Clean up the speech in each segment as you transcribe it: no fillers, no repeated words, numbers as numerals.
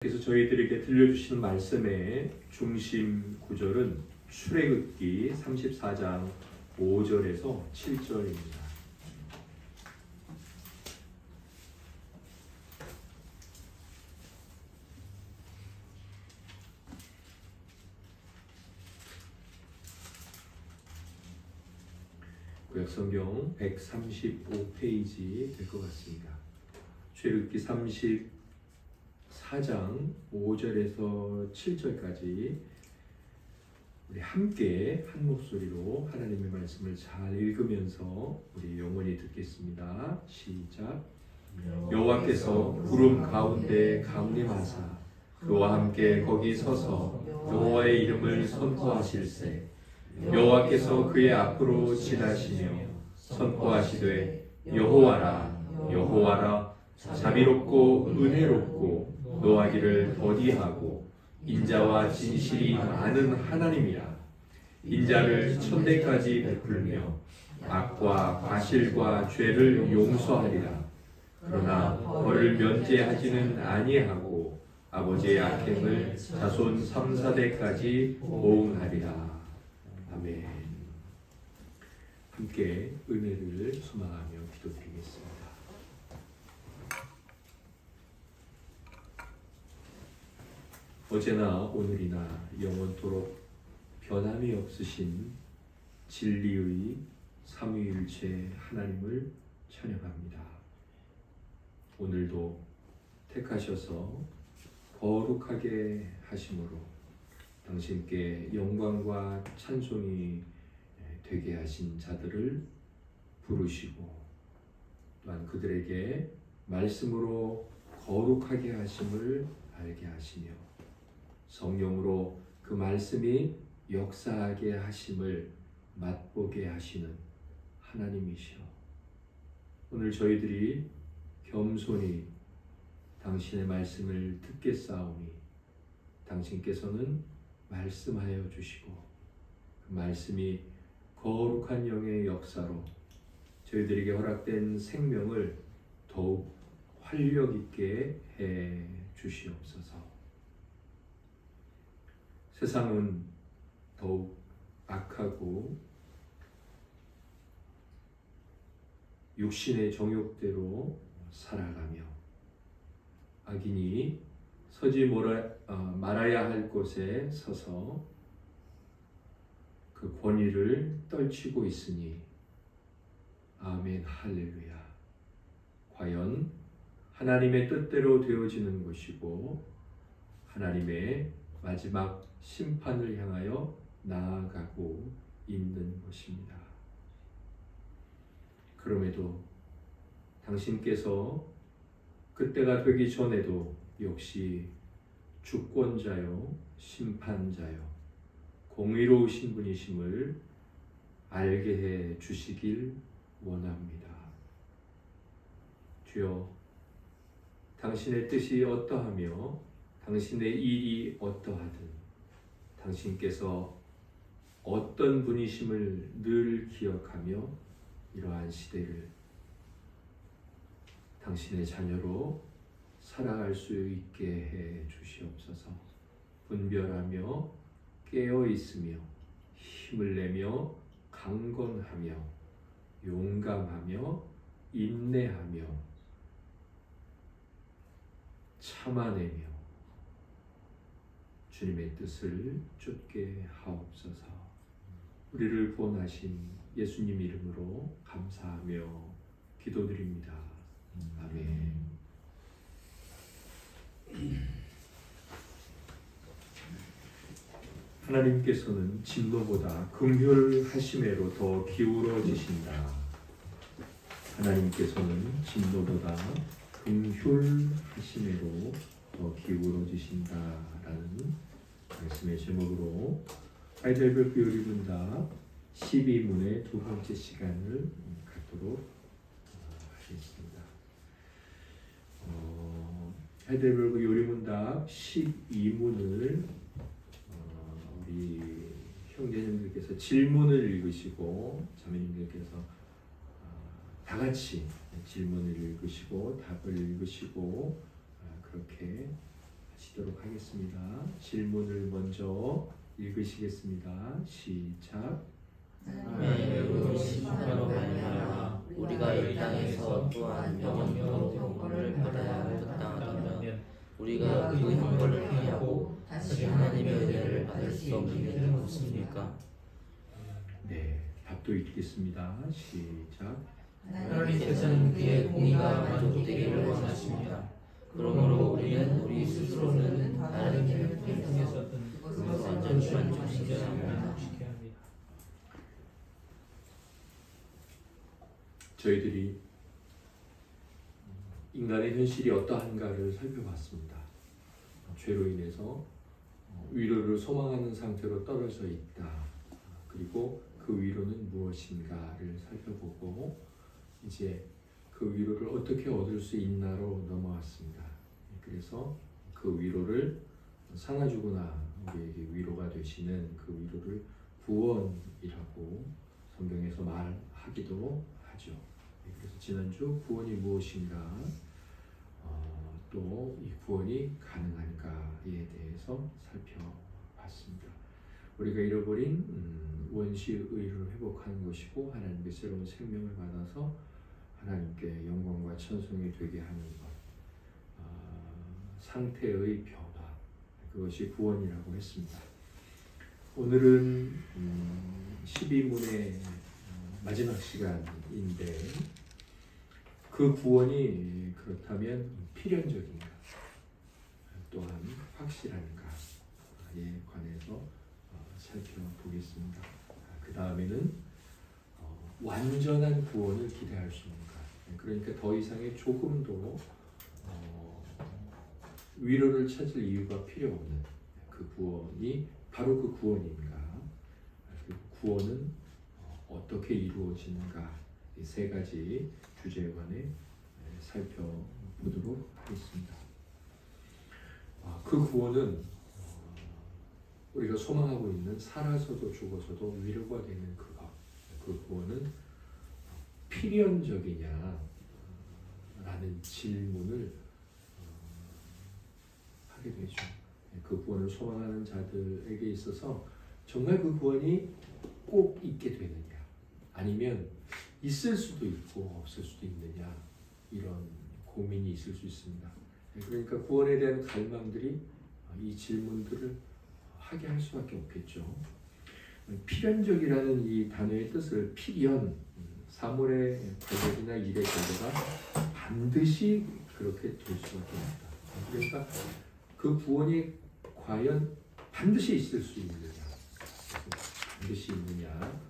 그래서 저희들에게 들려주시는 말씀의 중심 구절은 출애굽기 34장 5절에서 7절입니다. 구약성경 135페이지 될 것 같습니다. 출애굽기 34장 5절에서 7절까지 우리 함께 한 목소리로 하나님의 말씀을 잘 읽으면서 우리 영원히 듣겠습니다. 시작. 여호와께서 구름 가운데 강림하사 그와 함께 거기 서서 여호와의 이름을 선포하실세 여호와께서 그의 앞으로 지나시며 선포하시되 여호와라 여호와라 자비롭고 은혜롭고 노하기를 더디하고 인자와 진실이 많은 하나님이라 인자를 천대까지 베풀며 악과 과실과 죄를 용서하리라 그러나 벌을 면제하지는 아니하고 아버지의 악행을 자손 3, 4대까지 보응하리라. 아멘. 함께 은혜를 소망하며 기도드리겠습니다. 어제나 오늘이나 영원토록 변함이 없으신 진리의 삼위일체 하나님을 찬양합니다. 오늘도 택하셔서 거룩하게 하심으로 당신께 영광과 찬송이 되게 하신 자들을 부르시고 또한 그들에게 말씀으로 거룩하게 하심을 알게 하시며 성령으로 그 말씀이 역사하게 하심을 맛보게 하시는 하나님이시여 오늘 저희들이 겸손히 당신의 말씀을 듣겠사오니 당신께서는 말씀하여 주시고 그 말씀이 거룩한 영의 역사로 저희들에게 허락된 생명을 더욱 활력 있게 해 주시옵소서. 세상은 더욱 악하고 육신의 정욕대로 살아가며 악인이 서지 말아야 할 곳에 서서 그 권위를 떨치고 있으니 아멘 할렐루야. 과연 하나님의 뜻대로 되어지는 것이고 하나님의 마지막 심판을 향하여 나아가고 있는 것입니다. 그럼에도 당신께서 그때가 되기 전에도 역시 주권자요 심판자요 공의로우신 분이심을 알게 해 주시길 원합니다. 주여 당신의 뜻이 어떠하며 당신의 일이 어떠하든 당신께서 어떤 분이심을 늘 기억하며 이러한 시대를 당신의 자녀로 살아갈 수 있게 해 주시옵소서. 분별하며 깨어 있으며 힘을 내며 강건하며 용감하며 인내하며 참아내며 주님의 뜻을 쫓게 하옵소서. 우리를 구원하신 예수님 이름으로 감사하며 기도드립니다. 아멘. 하나님께서는 진노보다 긍휼하심에로 더 기울어지신다. 하나님께서는 진노보다 긍휼하심에로 더 기울어지신다라는 말씀의 제목으로 하이델베르크 요리문답 12문의 두 번째 시간을 갖도록 하겠습니다. 하이델베르크 요리문답 12문을 우리 형제님들께서 질문을 읽으시고 자매님들께서 다 같이 질문을 읽으시고 답을 읽으시고 그렇게 마치도록 하겠습니다. 질문을 먼저 읽으시겠습니다. 시작. 하나님의 심판으로 말미암아 우리가 이 땅에서 또한 영원토록 형벌을 받아야 마땅하다면 우리가 그 형벌을 피하고 다시 하나님의 은혜를 받을 수 없는 일은 없습니까? 네, 답도 읽겠습니다. 시작. 하나님께서는 그의 공의가 만족되기를 원하십니다. 그러므로 우리는 우리 스스로는 다른 길을 통해서 그것을 완전히 만족시켜야 합니다. 저희들이 인간의 현실이 어떠한가를 살펴봤습니다. 죄로 인해서 위로를 소망하는 상태로 떨어져 있다. 그리고 그 위로는 무엇인가를 살펴보고 이제 그 위로를 어떻게 얻을 수 있나로 넘어왔습니다. 그래서 그 위로를 상하주구나 우리에게 위로가 되시는 그 위로를 구원이라고 성경에서 말하기도 하죠. 그래서 지난주 구원이 무엇인가, 또 이 구원이 가능한가에 대해서 살펴봤습니다. 우리가 잃어버린 원시의 의를 회복하는 것이고 하나님께 새로운 생명을 받아서 하나님께 영광과 찬송이 되게 하는 것, 상태의 변화, 그것이 구원이라고 했습니다. 오늘은 12문의 마지막 시간인데 그 구원이 그렇다면 필연적인가 또한 확실한가에 관해서 살펴보겠습니다. 그 다음에는 완전한 구원을 기대할 수 있는가, 그러니까 더 이상의 조금도 위로를 찾을 이유가 필요 없는 그 구원이 바로 그 구원인가, 그리고 구원은 어떻게 이루어지는가, 이 세 가지 주제에 관해 살펴보도록 하겠습니다. 그 구원은 우리가 소망하고 있는 살아서도 죽어서도 위로가 되는 그것, 그 구원은 필연적이냐 라는 질문을 하게 되죠. 그 구원을 소망하는 자들에게 있어서 정말 그 구원이 꼭 있게 되느냐, 아니면 있을 수도 있고 없을 수도 있느냐, 이런 고민이 있을 수 있습니다. 그러니까 구원에 대한 갈망들이 이 질문들을 하게 할 수밖에 없겠죠. 필연적이라는 이 단어의 뜻을 필연, 사물의 결과나 일의 결과가 반드시 그렇게 될 수밖에 없다. 그러니까 그 구원이 과연 반드시 있을 수 있느냐, 반드시 있느냐,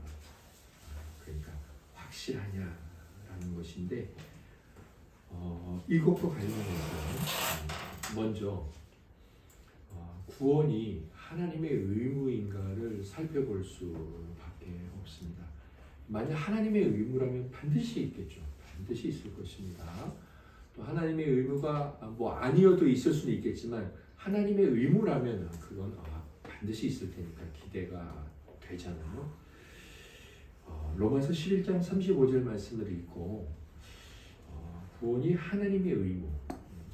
그러니까 확실하냐라는 것인데, 이것과 관련해서 먼저 구원이 하나님의 의무인가를 살펴볼 수밖에 없습니다. 만약 하나님의 의무라면 반드시 있겠죠. 반드시 있을 것입니다. 또 하나님의 의무가 뭐 아니어도 있을 수는 있겠지만 하나님의 의무라면 그건 반드시 있을 테니까 기대가 되잖아요. 로마서 11장 35절 말씀을 읽고 구원이 하나님의 의무,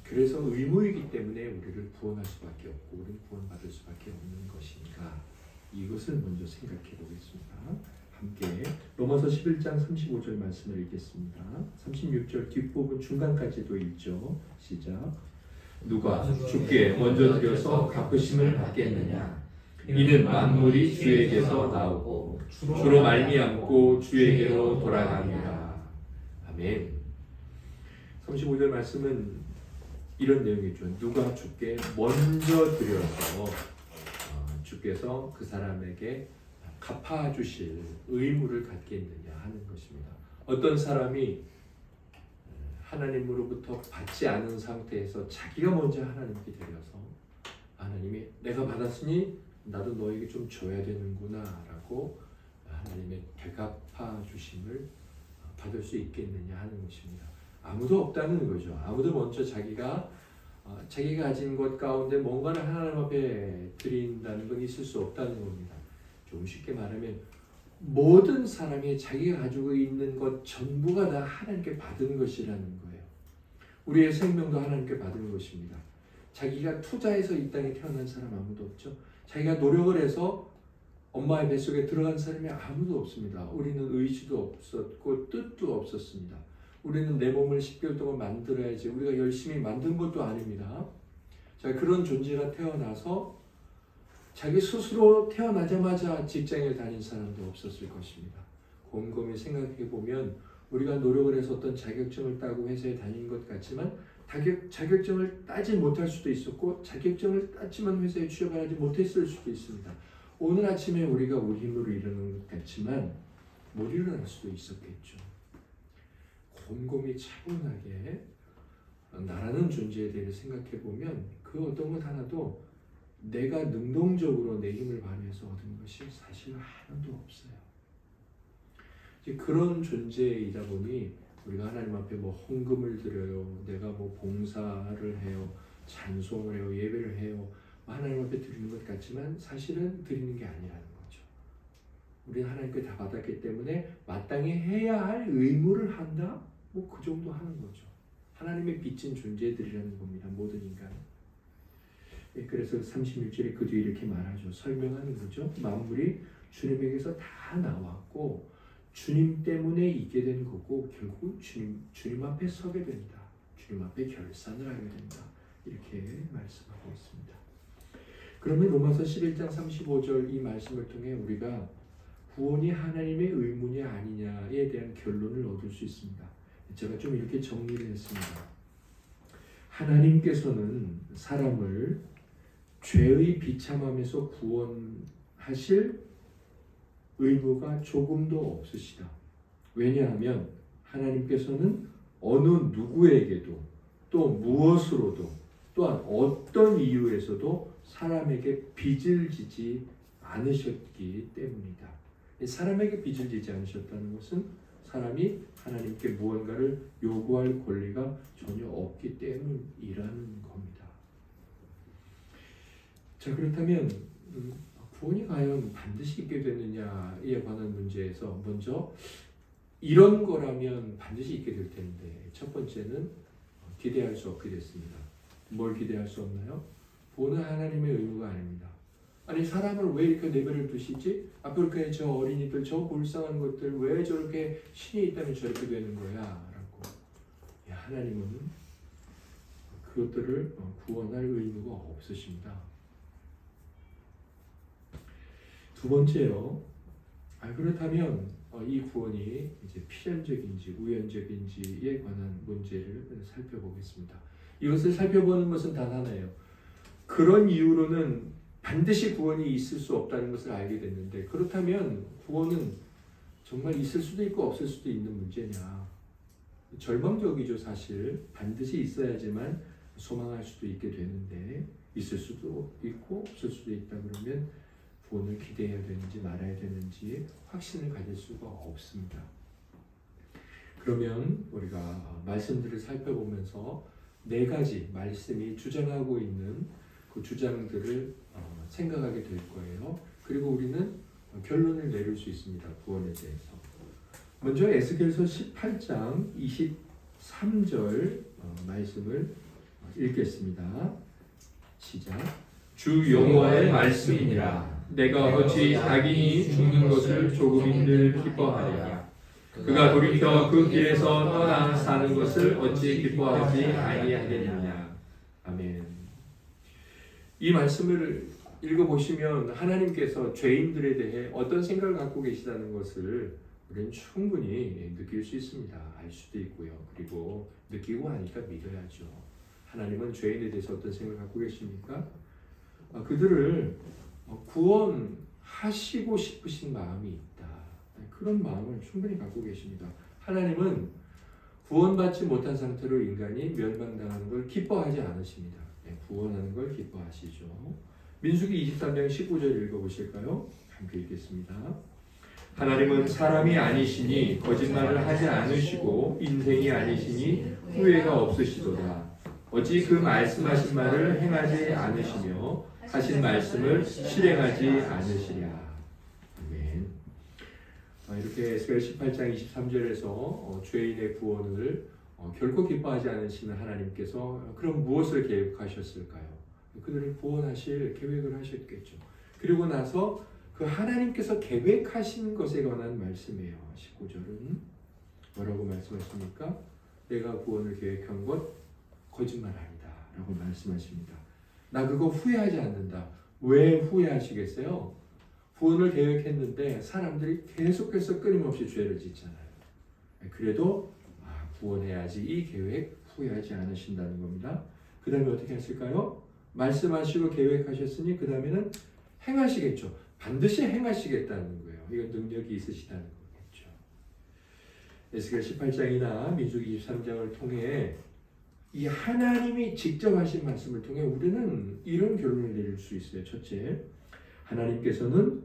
그래서 의무이기 때문에 우리를 구원할 수밖에 없고 우리는 구원받을 수밖에 없는 것인가, 이것을 먼저 생각해 보겠습니다. 함께 로마서 11장 35절 말씀을 읽겠습니다. 36절 뒷부분 중간까지도 읽죠. 시작. 누가 주께 먼저 드려서 갚으심을 받겠느냐, 이는 만물이 주에게서 나오고 주로 말미암고 주에게로 돌아갑니다. 아멘. 35절 말씀은 이런 내용이죠. 누가 주께 먼저 드려서 주께서 그 사람에게 갚아주실 의무를 갖겠느냐 하는 것입니다. 어떤 사람이 하나님으로부터 받지 않은 상태에서 자기가 먼저 하나님께 드려서 하나님이 내가 받았으니 나도 너에게 좀 줘야 되는구나 라고 하나님의 되갚아 주심을 받을 수 있겠느냐 하는 것입니다. 아무도 없다는 거죠. 아무도 먼저 자기가 가진 것 가운데 뭔가를 하나님 앞에 드린다는 건 있을 수 없다는 겁니다. 좀 쉽게 말하면 모든 사람이 자기가 가지고 있는 것 전부가 다 하나님께 받은 것이라는 거예요. 우리의 생명도 하나님께 받은 것입니다. 자기가 투자해서 이 땅에 태어난 사람 아무도 없죠. 자기가 노력을 해서 엄마의 뱃속에 들어간 사람이 아무도 없습니다. 우리는 의지도 없었고 뜻도 없었습니다. 우리는 내 몸을 10개월 동안 만들어야지 우리가 열심히 만든 것도 아닙니다. 자, 그런 존재가 태어나서 자기 스스로 태어나자마자 직장에 다닌 사람도 없었을 것입니다. 곰곰이 생각해 보면 우리가 노력을 해서 어떤 자격증을 따고 회사에 다닌 것 같지만 자격증을 따지 못할 수도 있었고 자격증을 땄지만 회사에 취업을 하지 못했을 수도 있습니다. 오늘 아침에 우리가 우리 힘으로 일어나는 것 같지만 못 일어날 수도 있었겠죠. 곰곰이 차분하게 나라는 존재에 대해 생각해 보면 그 어떤 것 하나도 내가 능동적으로 내 힘을 발휘해서 얻은 것이 사실 하나도 없어요. 이제 그런 존재이다 보니 우리가 하나님 앞에 뭐 헌금을 드려요, 내가 뭐 봉사를 해요, 찬송을 해요, 예배를 해요, 하나님 앞에 드리는 것 같지만 사실은 드리는 게 아니라는 거죠. 우리는 하나님께 다 받았기 때문에 마땅히 해야 할 의무를 한다? 뭐 그 정도 하는 거죠. 하나님의 빚진 존재들이라는 겁니다. 모든 인간. 그래서 36절에 그 뒤에 이렇게 말하죠. 설명하는 거죠. 만물이 주님에게서 다 나왔고 주님 때문에 있게 된 거고 결국 주님 앞에 서게 된다. 주님 앞에 결산을 하게 된다. 이렇게 말씀하고 있습니다. 그러면 로마서 11장 35절 이 말씀을 통해 우리가 구원이 하나님의 의무냐 아니냐에 대한 결론을 얻을 수 있습니다. 제가 좀 이렇게 정리를 했습니다. 하나님께서는 사람을 죄의 비참함에서 구원하실 의무가 조금도 없으시다. 왜냐하면 하나님께서는 어느 누구에게도 또 무엇으로도 또한 어떤 이유에서도 사람에게 빚을 지지 않으셨기 때문이다. 사람에게 빚을 지지 않으셨다는 것은 사람이 하나님께 무언가를 요구할 권리가 전혀 없기 때문이라는 겁니다. 자, 그렇다면 구원이 과연 반드시 있게 되느냐에 관한 문제에서 먼저 이런 거라면 반드시 있게 될 텐데 첫 번째는 기대할 수 없게 됐습니다. 뭘 기대할 수 없나요? 구원은 하나님의 의무가 아닙니다. 아니 사람을 왜 이렇게 내버려 두시지? 아프리카의 저 어린이들 저 불쌍한 것들 왜 저렇게 신이 있다면 저렇게 되는 거야? 라고. 하나님은 그것들을 구원할 의무가 없으십니다. 두 번째요. 그렇다면 이 구원이 이제 필연적인지 우연적인지에 관한 문제를 살펴보겠습니다. 이것을 살펴보는 것은 단 하나예요. 그런 이유로는 반드시 구원이 있을 수 없다는 것을 알게 됐는데 그렇다면 구원은 정말 있을 수도 있고 없을 수도 있는 문제냐? 절망적이죠. 사실 반드시 있어야지만 소망할 수도 있게 되는데 있을 수도 있고 없을 수도 있다 그러면 구원을 기대해야 되는지 말아야 되는지 확신을 가질 수가 없습니다. 그러면 우리가 말씀들을 살펴보면서 네 가지 말씀이 주장하고 있는 그 주장들을 생각하게 될 거예요. 그리고 우리는 결론을 내릴 수 있습니다. 구원에 대해서. 먼저 에스겔서 18장 23절 말씀을 읽겠습니다. 시작. 주 여호와의 말씀이니라. 내가 어찌 악인이 죽는 것을 조금인들 기뻐하랴. 그가 돌이켜 그 길에서 떠나 사는 것을 어찌 기뻐하지 아니하겠느냐. 아멘. 이 말씀을 읽어보시면 하나님께서 죄인들에 대해 어떤 생각을 갖고 계시다는 것을 우리는 충분히 느낄 수 있습니다. 알 수도 있고요. 그리고 느끼고 하니까 믿어야죠. 하나님은 죄인에 대해서 어떤 생각을 갖고 계십니까? 그들을 구원하시고 싶으신 마음이 있다. 그런 마음을 충분히 갖고 계십니다. 하나님은 구원받지 못한 상태로 인간이 멸망당하는 걸 기뻐하지 않으십니다. 구원하는 걸 기뻐하시죠. 민수기 23장 19절 읽어보실까요? 함께 읽겠습니다. 하나님은 사람이 아니시니 거짓말을 하지 않으시고 인생이 아니시니 후회가 없으시도다. 어찌 그 말씀하신 말을 행하지 않으시며 하신 말씀을 실행하지 않으시랴. 아멘. 이렇게 에스겔 18장 23절에서 죄인의 구원을 결코 기뻐하지 않으시는 하나님께서 그럼 무엇을 계획하셨을까요? 그들을 구원하실 계획을 하셨겠죠. 그리고 나서 그 하나님께서 계획하신 것에 관한 말씀이에요. 19절은 뭐라고 말씀하십니까? 내가 구원을 계획한 것 거짓말 아니다 라고 말씀하십니다. 나 그거 후회하지 않는다. 왜 후회하시겠어요? 구원을 계획했는데 사람들이 계속해서 끊임없이 죄를 짓잖아요. 그래도 구원해야지 이 계획 후회하지 않으신다는 겁니다. 그 다음에 어떻게 하실까요? 말씀하시고 계획하셨으니 그 다음에는 행하시겠죠. 반드시 행하시겠다는 거예요. 이건 능력이 있으시다는 거겠죠. 에스겔 18장이나 민수기 23장을 통해 이 하나님이 직접 하신 말씀을 통해 우리는 이런 결론을 내릴 수 있어요. 첫째, 하나님께서는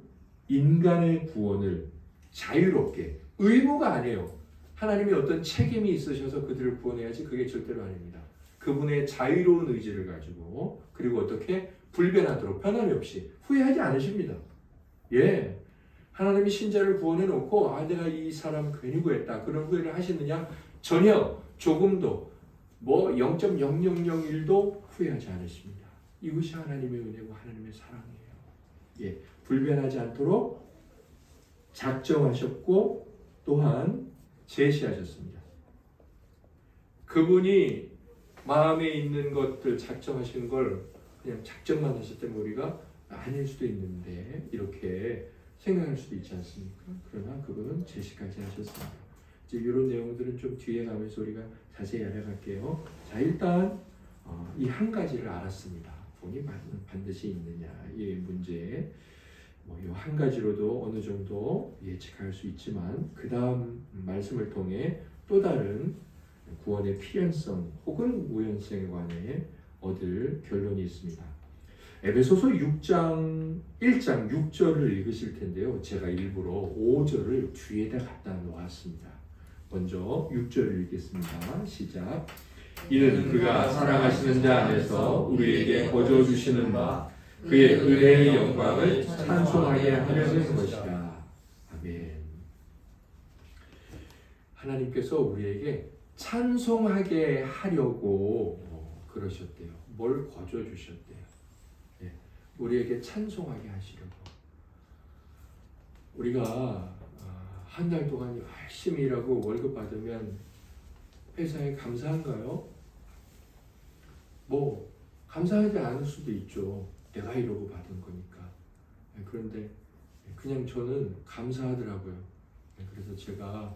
인간의 구원을 자유롭게, 의무가 아니에요. 하나님이 어떤 책임이 있으셔서 그들을 구원해야지, 그게 절대로 아닙니다. 그분의 자유로운 의지를 가지고, 그리고 어떻게 불변하도록 변함이 없이 후회하지 않으십니다. 예, 하나님이 신자를 구원해 놓고 내가 이 사람 괜히 구했다 그런 후회를 하시느냐? 전혀 조금도 0.0001도 후회하지 않으십니다. 이것이 하나님의 은혜고 하나님의 사랑이에요. 예, 불변하지 않도록 작정하셨고 또한 제시하셨습니다. 그분이 마음에 있는 것들 작정하시는 걸 그냥 작정만 하셨다면 우리가 아닐 수도 있는데 이렇게 생각할 수도 있지 않습니까? 그러나 그분은 제시까지 하셨습니다. 이제 이런 내용들은 좀 뒤에 가면서 우리가 자세히 알아갈게요. 자, 일단 이 한 가지를 알았습니다. 구원이 반드시 있느냐 이 문제. 이 한 가지로도 어느 정도 예측할 수 있지만 그 다음 말씀을 통해 또 다른 구원의 필연성 혹은 우연성에 관해 얻을 결론이 있습니다. 에베소서 1장 6절을 읽으실 텐데요. 제가 일부러 5절을 뒤에다 갖다 놓았습니다. 먼저 6절을 읽겠습니다. 시작. 이는 그가 사랑하시는 자 안에서 우리에게 거저 주시는 바 그의 은혜의 영광을 찬송하게 하려는 것이라. 아멘. 하나님께서 우리에게 찬송하게 하려고 그러셨대요. 뭘 거저 주셨대요. 예, 우리에게 찬송하게 하시려고. 우리가 한 달 동안 열심히 일하고 월급 받으면 회사에 감사한가요? 감사하지 않을 수도 있죠. 내가 이러고 받은 거니까. 그런데 그냥 저는 감사하더라고요. 그래서 제가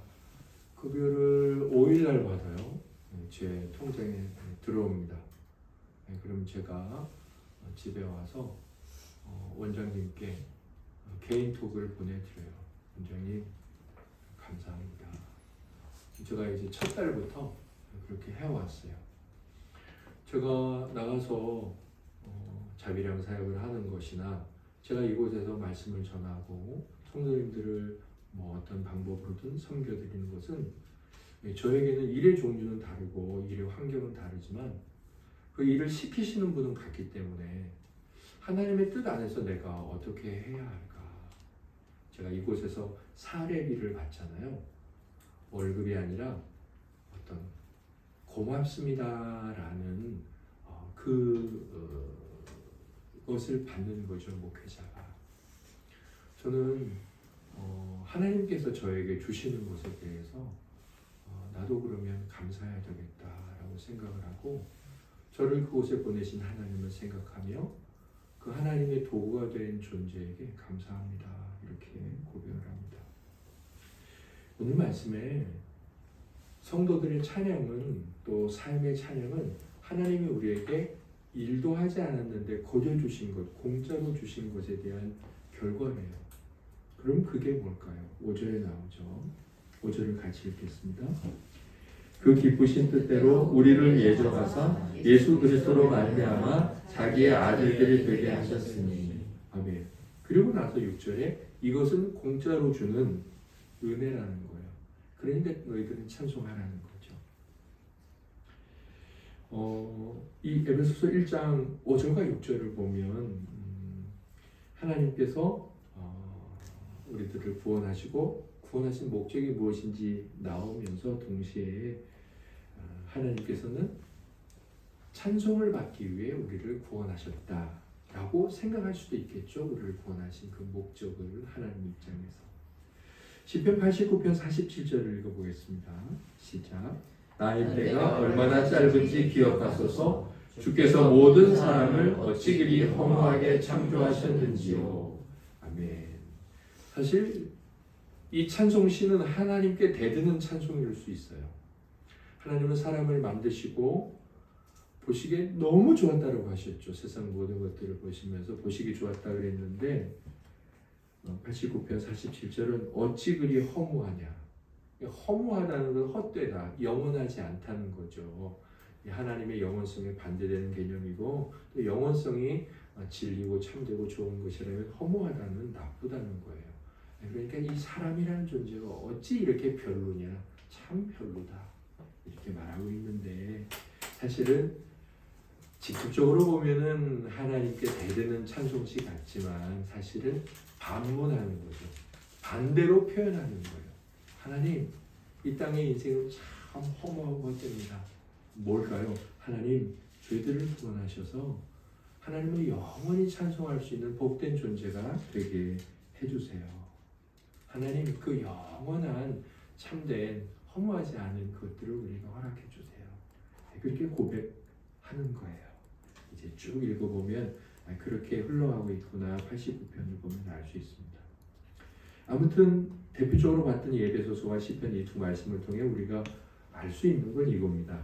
급여를 5일날 받아요. 제 통장에 들어옵니다. 그럼 제가 집에 와서 원장님께 개인톡을 보내드려요. 원장님 감사합니다. 제가 이제 첫 달부터 그렇게 해왔어요. 제가 나가서 자비랑 사역을 하는 것이나 제가 이곳에서 말씀을 전하고 성도님들을 어떤 방법으로든 섬겨드리는 것은 저에게는 일의 종류는 다르고 일의 환경은 다르지만 그 일을 시키시는 분은 같기 때문에 하나님의 뜻 안에서 내가 어떻게 해야 할까. 제가 이곳에서 사례비를 받잖아요. 월급이 아니라 어떤 고맙습니다라는 그것을 받는 거죠. 목회자가. 저는 하나님께서 저에게 주시는 것에 대해서 나도 그러면 감사해야 되겠다라고 생각을 하고 저를 그곳에 보내신 하나님을 생각하며 그 하나님의 도구가 된 존재에게 감사합니다. 이렇게 고백을 합니다. 오늘 말씀에 성도들의 찬양은 또 삶의 찬양은 하나님이 우리에게 일도 하지 않았는데 거저 주신 것, 공짜로 주신 것에 대한 결과예요. 그럼 그게 뭘까요? 5절에 나오죠. 5절을 같이 읽겠습니다. 그 기쁘신 뜻대로 우리를 예정하사 예수 그리스도로 말미암아 자기의 아들들이 되게 하셨으니. 아멘. 그리고 나서 6절에 이것은 공짜로 주는 은혜라는 거예요. 그러니까 너희들은 찬송하라는 거죠. 이 에베소서 1장 5절과 6절을 보면 하나님께서 우리들을 구원하시고 구원하신 목적이 무엇인지 나오면서 동시에 하나님께서는 찬송을 받기 위해 우리를 구원하셨다라고 생각할 수도 있겠죠. 우리를 구원하신 그 목적을 하나님 입장에서. 시편 89편 47절을 읽어보겠습니다. 시작. 나의 때가 얼마나 짧은지 기억하소서. 주께서 모든 사람을 어찌 그리 허무하게 창조하셨는지요. 아멘. 사실 이 찬송시는 하나님께 대드는 찬송일 수 있어요. 하나님은 사람을 만드시고 보시기에 너무 좋았다고 하셨죠. 세상 모든 것들을 보시면서 보시기 좋았다 그랬는데 89편 47절은 어찌 그리 허무하냐. 허무하다는 건 헛되다, 영원하지 않다는 거죠. 하나님의 영원성에 반대되는 개념이고 또 영원성이 진리고 참되고 좋은 것이라면 허무하다는 나쁘다는 거예요. 그러니까 이 사람이라는 존재가 어찌 이렇게 별로냐, 참 별로다 이렇게 말하고 있는데 사실은 직접적으로 보면은 하나님께 대드는 찬송시 같지만 사실은 반문하는 거죠. 반대로 표현하는 거예요. 하나님, 이 땅의 인생은 참 허무하고 헛됩니다. 뭘까요? 하나님, 저희들을 구원하셔서 하나님을 영원히 찬송할 수 있는 복된 존재가 되게 해주세요. 하나님, 그 영원한 참된 허무하지 않은 것들을 우리가 허락해 주세요. 그렇게 고백하는 거예요. 이제 쭉 읽어보면 그렇게 흘러가고 있구나. 89편을 보면 알 수 있습니다. 아무튼 대표적으로 봤던 에베소서와 시편 이 두 말씀을 통해 우리가 알 수 있는 건 이겁니다.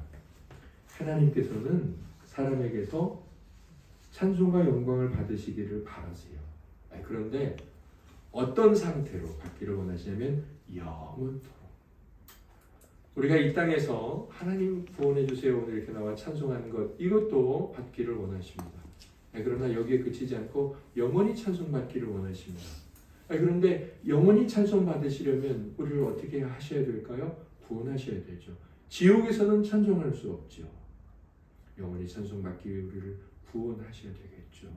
하나님께서는 사람에게서 찬송과 영광을 받으시기를 바라세요. 그런데 어떤 상태로 받기를 원하시냐면 영원토록. 우리가 이 땅에서 하나님 구원해 주세요 오늘 이렇게 나와 찬송하는 것, 이것도 받기를 원하십니다. 그러나 여기에 그치지 않고 영원히 찬송받기를 원하십니다. 그런데 영원히 찬송 받으시려면 우리를 어떻게 하셔야 될까요? 구원하셔야 되죠. 지옥에서는 찬송할 수 없죠. 영원히 찬송받기 위해 우리를 구원하셔야 되겠죠.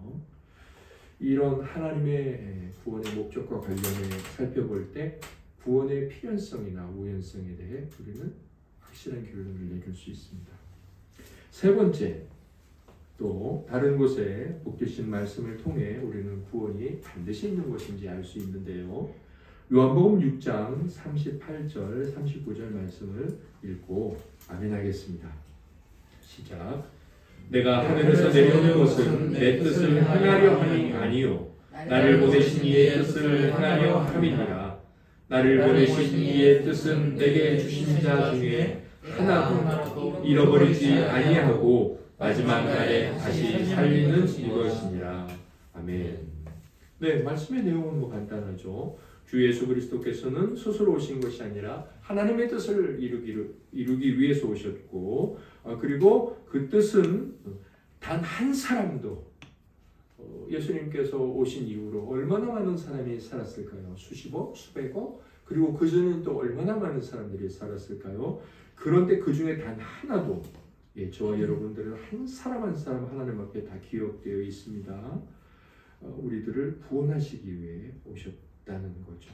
이런 하나님의 구원의 목적과 관련해 살펴볼 때 구원의 필연성이나 우연성에 대해 우리는 확실한 결론을 내릴 수 있습니다. 세 번째, 또 다른 곳에 복되신 말씀을 통해 우리는 구원이 반드시 있는 것인지 알 수 있는데요. 요한복음 6장 38절 39절 말씀을 읽고 아멘하겠습니다. 시작. 내가 하늘에서 내려온 것은 내 뜻을 행하려 함이 아니요 나를 보내신 이의 뜻을 행하려 함이니라. 나를 보내신 이의 뜻은 내게 주신 자 중에 하나도 잃어버리지 아니하고 마지막 날에 다시 살리는 이것이니라. 아멘. 네, 말씀의 내용은 간단하죠. 주 예수 그리스도께서는 스스로 오신 것이 아니라 하나님의 뜻을 이루기 위해서 오셨고, 그리고 그 뜻은 단 한 사람도 예수님께서 오신 이후로 얼마나 많은 사람이 살았을까요? 수십억, 수백억, 그리고 그 전에는 또 얼마나 많은 사람들이 살았을까요? 그런데 그 중에 단 하나도, 저와 여러분들은 한 사람 한 사람 하나님 앞에 다 기억되어 있습니다. 우리들을 구원하시기 위해 오셨다는 거죠.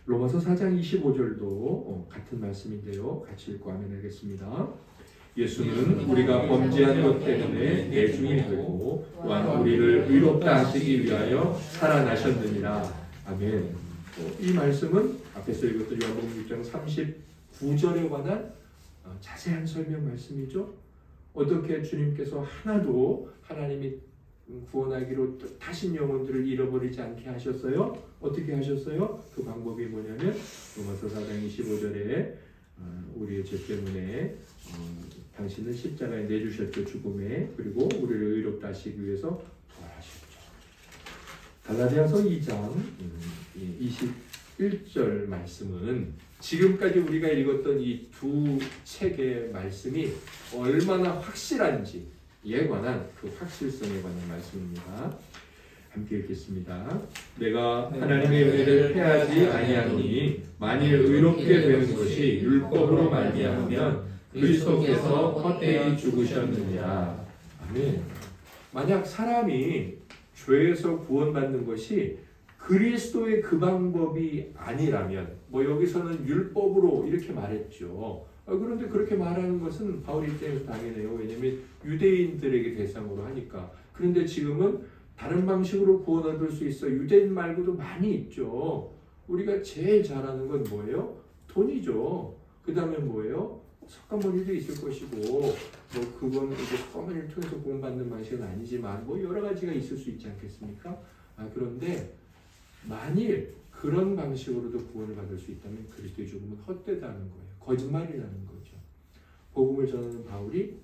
로마서 4장 25절도 같은 말씀인데요. 같이 읽고 아멘하겠습니다. 예수는 우리가 범죄한 것 때문에 내중이 되고 또한 우리를 의롭다 하시기 위하여 살아나셨느니라. 아멘. 이 말씀은 앞에서 읽었던 요한복음 6장 39절에 관한 자세한 설명 말씀이죠. 어떻게 주님께서 하나도 하나님이 구원하기로 뜻하신 영혼들을 잃어버리지 않게 하셨어요? 어떻게 하셨어요? 그 방법이 뭐냐면 로마서 4장 25절에 우리의 죄 때문에 당신은 십자가에 내주셨죠. 죽음에. 그리고 우리를 의롭다 하시기 위해서 부활하셨죠. 갈라디아서 2장 21절 말씀은 지금까지 우리가 읽었던 이 두 책의 말씀이 얼마나 확실한지에 관한 그 확실성에 관한 말씀입니다. 함께 읽겠습니다. 내가 하나님의 은혜를 패하지 아니하노니 만일 의롭게 되는 것이 율법으로 말미암으면 그리스도께서 헛되이 죽으셨느니라. 아멘. 만약 사람이 죄에서 구원받는 것이 그리스도의 그 방법이 아니라면, 여기서는 율법으로 이렇게 말했죠. 그런데 그렇게 말하는 것은 바울 입장에서 당연해요. 왜냐하면 유대인들에게 대상으로 하니까. 그런데 지금은 다른 방식으로 구원 얻을 수 있어. 유대인 말고도 많이 있죠. 우리가 제일 잘하는 건 뭐예요? 돈이죠. 그 다음에 뭐예요? 석가모니도 있을 것이고, 뭐 그건 이제 석가모니를 통해서 구원받는 방식은 아니지만 뭐 여러 가지가 있을 수 있지 않겠습니까? 그런데 만일 그런 방식으로도 구원을 받을 수 있다면 그리스도의 죽음은 헛되다는 거예요. 거짓말이라는 거죠. 복음을 전하는 바울이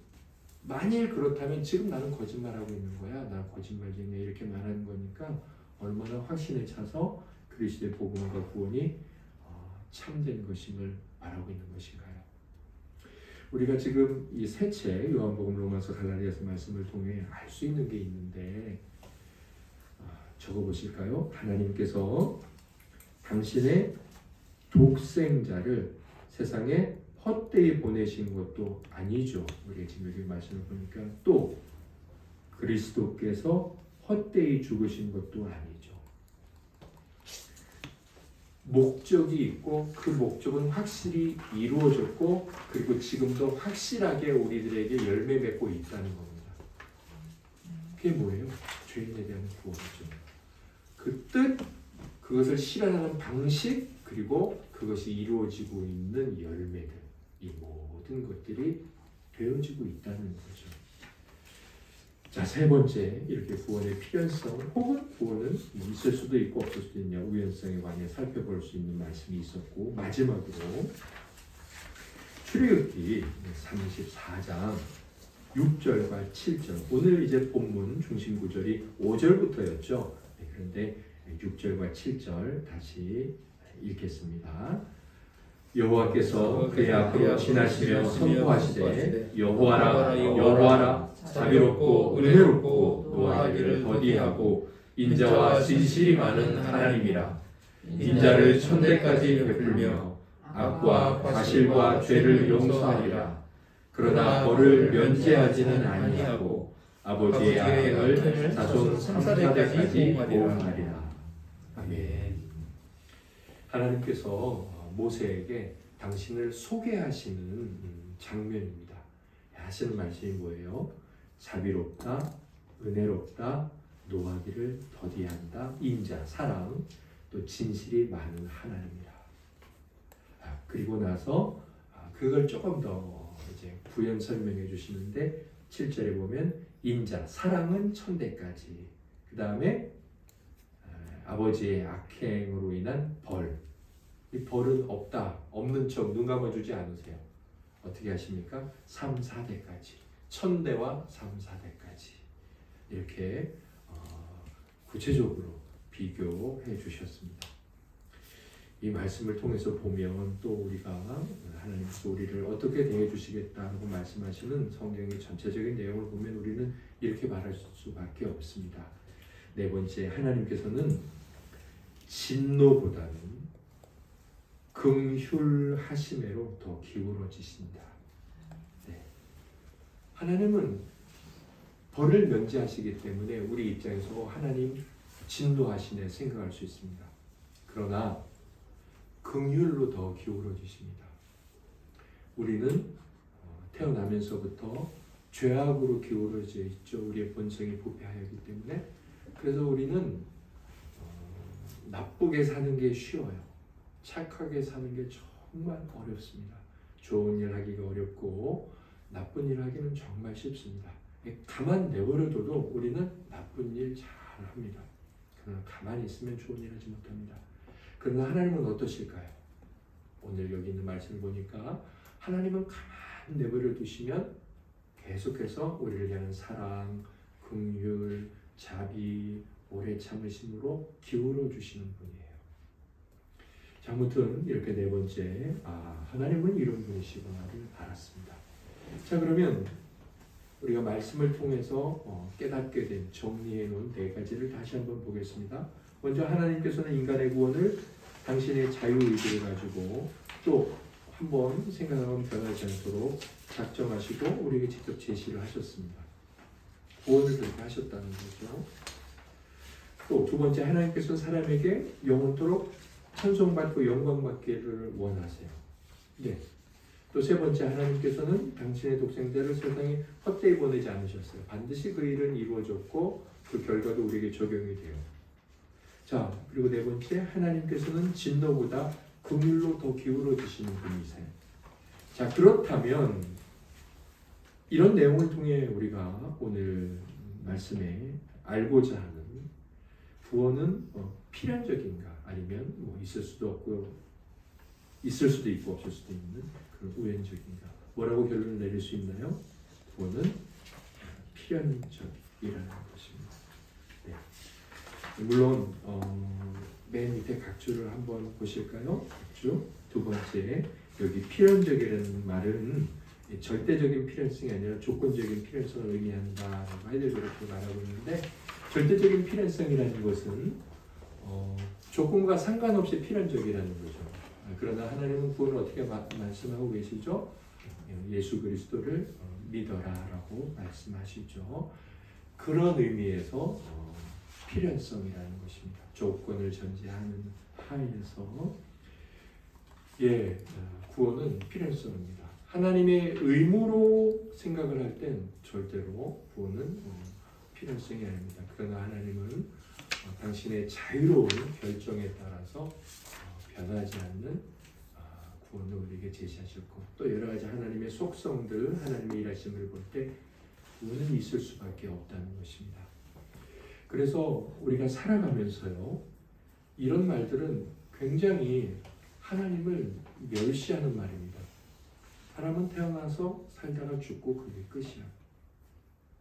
만일 그렇다면 지금 나는 거짓말하고 있는 거야. 나 거짓말쟁이야. 이렇게 말하는 거니까 얼마나 확신에 차서 그리스도의 복음과 구원이 참된 것임을 말하고 있는 것인가요? 우리가 지금 이 세 책 요한복음, 로마서, 갈라디아서 말씀을 통해 알 수 있는 게 있는데 적어보실까요? 하나님께서 당신의 독생자를 세상에 헛되이 보내신 것도 아니죠. 우리가 지금 여기 말씀을 보니까 또 그리스도께서 헛되이 죽으신 것도 아니죠. 목적이 있고 그 목적은 확실히 이루어졌고 그리고 지금도 확실하게 우리들에게 열매 맺고 있다는 겁니다. 그게 뭐예요? 죄인에 대한 구원이죠. 그 뜻, 그것을 실현하는 방식, 그리고 그것이 이루어지고 있는 열매들, 이 모든 것들이 되어지고 있다는 거죠. 자, 세 번째, 이렇게 구원의 필연성 혹은 구원은 있을 수도 있고 없을 수도 있냐 우연성에 관해 살펴볼 수 있는 말씀이 있었고, 마지막으로 출애굽기 34장 6절과 7절, 오늘 이제 본문 중심 구절이 5절부터였죠. 그런데 6절과 7절 다시 읽겠습니다. 여호와께서 그의 앞으로 지나시며 선포하시되 여호와라 여호와라 자비롭고 은혜롭고 노하기를 더디하고 인자와 진실이 많은 하나님이라. 인자를 천대까지 베풀며 악과 과실과 죄를 용서하리라. 그러나 벌을 면제하지는 아니하고 아버지의 악행을 자손 3사대까지 보응하리라. 아멘. 하나님께서 모세에게 당신을 소개하시는 장면입니다. 하시는 말씀이 뭐예요? 자비롭다, 은혜롭다, 노하기를 더디한다, 인자, 사랑, 또 진실이 많은 하나님이라. 그리고 나서 그걸 조금 더 이제 부연 설명해 주시는데 7절에 보면 인자, 사랑은 천대까지. 그 다음에 아버지의 악행으로 인한 벌. 이 벌은 없다, 없는 척 눈 감아주지 않으세요. 어떻게 하십니까? 3, 4대까지. 천대와 3, 4대까지. 이렇게 구체적으로 비교해 주셨습니다. 이 말씀을 통해서 보면 또 우리가 하나님께서 우리를 어떻게 대해 주시겠다고 말씀하시는 성경의 전체적인 내용을 보면 우리는 이렇게 말할 수밖에 없습니다. 네 번째, 하나님께서는 진노보다는 긍휼하심에로 더 기울어지신다. 네. 하나님은 벌을 면제하시기 때문에 우리 입장에서 하나님 진노하시네 생각할 수 있습니다. 그러나 긍휼로 더 기울어지십니다. 우리는 태어나면서부터 죄악으로 기울어져 있죠. 우리의 본성이 부패하였기 때문에. 그래서 우리는 나쁘게 사는 게 쉬워요. 착하게 사는 게 정말 어렵습니다. 좋은 일 하기가 어렵고 나쁜 일 하기는 정말 쉽습니다. 가만 내버려둬도 우리는 나쁜 일 잘합니다. 그러나 가만히 있으면 좋은 일 하지 못합니다. 그러나 하나님은 어떠실까요? 오늘 여기 있는 말씀을 보니까 하나님은 가만 내버려 두시면 계속해서 우리를 향한 사랑, 긍휼, 자비, 오래 참으심으로 기울어 주시는 분이에요. 자, 아무튼 이렇게 네 번째, 하나님은 이런 분이시구나를 알았습니다. 자, 그러면 우리가 말씀을 통해서 깨닫게 된, 정리해 놓은 네 가지를 다시 한번 보겠습니다. 먼저 하나님께서는 인간의 구원을 당신의 자유의지를 가지고 또 한번 생각하면 변하지 않도록 작정하시고 우리에게 직접 제시를 하셨습니다. 구원을 그렇게 하셨다는 거죠. 또 두 번째, 하나님께서는 사람에게 영원토록 찬송받고 영광받기를 원하세요. 네. 또 세 번째, 하나님께서는 당신의 독생자를 세상에 헛되이 보내지 않으셨어요. 반드시 그 일은 이루어졌고 그 결과도 우리에게 적용이 돼요. 자, 그리고 네 번째, 하나님께서는 진노보다 긍휼로 더 기울어지시는 분이세요. 자, 그렇다면 이런 내용을 통해 우리가 오늘 말씀에 알고자 하는 구원은 필연적인가, 아니면 있을 수도 없고 있을 수도 있고 없을 수도 있는 그런 우연적인가, 뭐라고 결론을 내릴 수 있나요? 구원은 필연적이라는 것입니다. 네. 물론 맨 밑에 각주를 한번 보실까요? 각주 두 번째, 여기 필연적이라는 말은 절대적인 필연성이 아니라 조건적인 필연성을 의미한다라고 하이델베르크가 말하고 있는데, 절대적인 필연성이라는 것은 조건과 상관없이 필연적이라는 거죠. 그러나 하나님은 구원을 어떻게 말씀하고 계시죠? 예수 그리스도를 믿어라라고 말씀하시죠. 그런 의미에서 필연성이라는 것입니다. 조건을 전제하는 하에서 구원은 필연성입니다. 하나님의 의무로 생각을 할 땐 절대로 구원은 필연성이 아닙니다. 그러나 하나님은 당신의 자유로운 결정에 따라서 변하지 않는 구원을 우리에게 제시하셨고, 또 여러 가지 하나님의 속성들, 하나님의 일하심을 볼 때 구원은 있을 수밖에 없다는 것입니다. 그래서 우리가 살아가면서요, 이런 말들은 굉장히 하나님을 멸시하는 말입니다. 사람은 태어나서 살다가 죽고 그게 끝이야.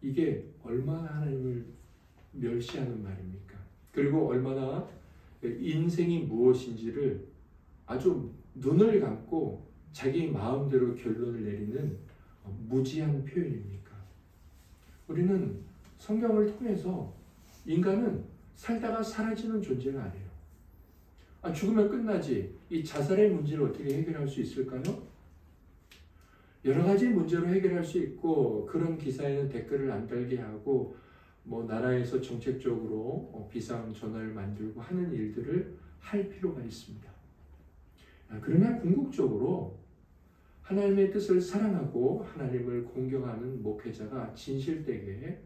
이게 얼마나 하나님을 멸시하는 말입니까? 그리고 얼마나 인생이 무엇인지를 아주 눈을 감고 자기 마음대로 결론을 내리는 무지한 표현입니까? 우리는 성경을 통해서 인간은 살다가 사라지는 존재가 아니에요. 죽으면 끝나지. 이 자살의 문제를 어떻게 해결할 수 있을까요? 여러 가지 문제로 해결할 수 있고, 그런 기사에는 댓글을 안 달게 하고, 나라에서 정책적으로 비상 전화를 만들고 하는 일들을 할 필요가 있습니다. 그러나 궁극적으로 하나님의 뜻을 사랑하고 하나님을 공경하는 목회자가 진실되게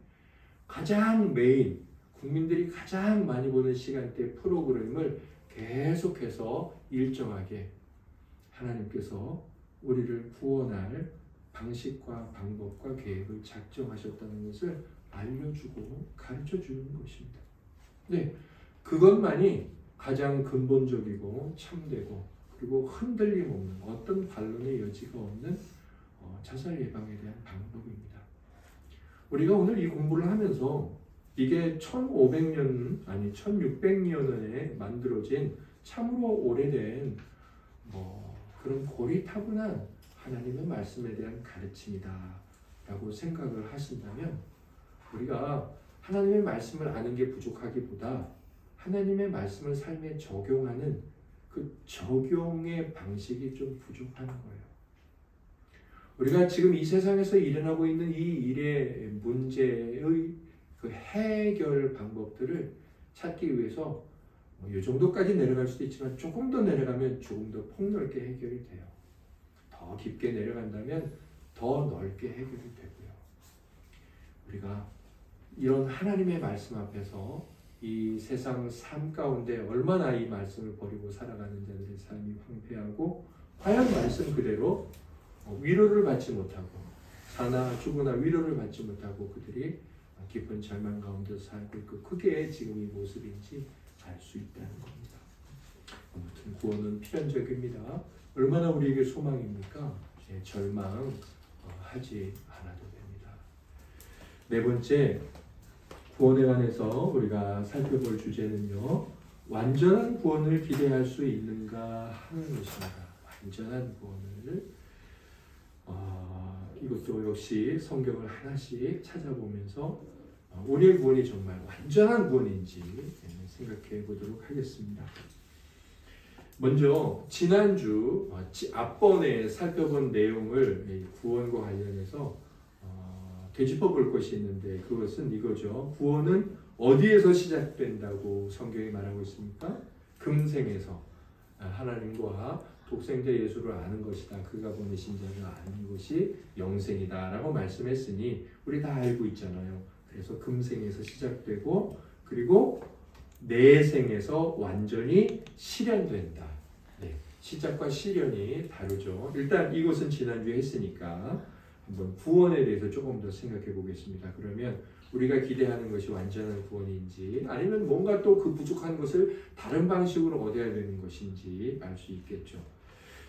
가장 메인, 국민들이 가장 많이 보는 시간대 프로그램을 계속해서 일정하게 하나님께서 우리를 구원할 방식과 방법과 계획을 작정하셨다는 것을 알려주고 가르쳐주는 것입니다. 네, 그것만이 가장 근본적이고 참되고, 그리고 흔들림 없는, 어떤 반론의 여지가 없는 자살 예방에 대한 방법입니다. 우리가 오늘 이 공부를 하면서 이게 1500년 아니 1600년에 만들어진 참으로 오래된 그런 고리타분한 하나님의 말씀에 대한 가르침이다 라고 생각을 하신다면, 우리가 하나님의 말씀을 아는 게 부족하기보다 하나님의 말씀을 삶에 적용하는 그 적용의 방식이 좀 부족한 거예요. 우리가 지금 이 세상에서 일어나고 있는 이 일의 문제의 그 해결 방법들을 찾기 위해서 이 정도까지 내려갈 수도 있지만, 조금 더 내려가면 조금 더 폭넓게 해결이 돼요. 더 깊게 내려간다면 더 넓게 해결이 되고요. 우리가 이런 하나님의 말씀 앞에서 이 세상 삶 가운데 얼마나 이 말씀을 버리고 살아가는 자들의 삶이 황폐하고, 과연 말씀 그대로 위로를 받지 못하고, 사나 죽으나 위로를 받지 못하고 그들이 깊은 절망 가운데 살고 있고, 그게 지금 이 모습인지 알 수 있다는 겁니다. 아무튼 구원은 필연적입니다. 얼마나 우리에게 소망입니까? 이제 절망하지 않아도 됩니다. 네 번째, 구원에 관해서 우리가 살펴볼 주제는요, 완전한 구원을 기대할 수 있는가 하는 것입니다. 완전한 구원을 이것도 역시 성경을 하나씩 찾아보면서 우리의 구원이 정말 완전한 구원인지 생각해 보도록 하겠습니다. 먼저 지난주 앞번에 살펴본 내용을 구원과 관련해서 되짚어 볼 것이 있는데, 그것은 이거죠. 구원은 어디에서 시작된다고 성경이 말하고 있습니까? 금생에서 하나님과 독생자 예수를 아는 것이다. 그가 보내신 자를 아는 것이 영생이다 라고 말씀했으니 우리 다 알고 있잖아요. 그래서 금생에서 시작되고 그리고 내생에서 완전히 실현된다. 네, 시작과 실현이 다르죠. 일단 이것은 지난주에 했으니까 한번 구원에 대해서 조금 더 생각해 보겠습니다. 그러면 우리가 기대하는 것이 완전한 구원인지 아니면 뭔가 또 그 부족한 것을 다른 방식으로 얻어야 되는 것인지 알 수 있겠죠.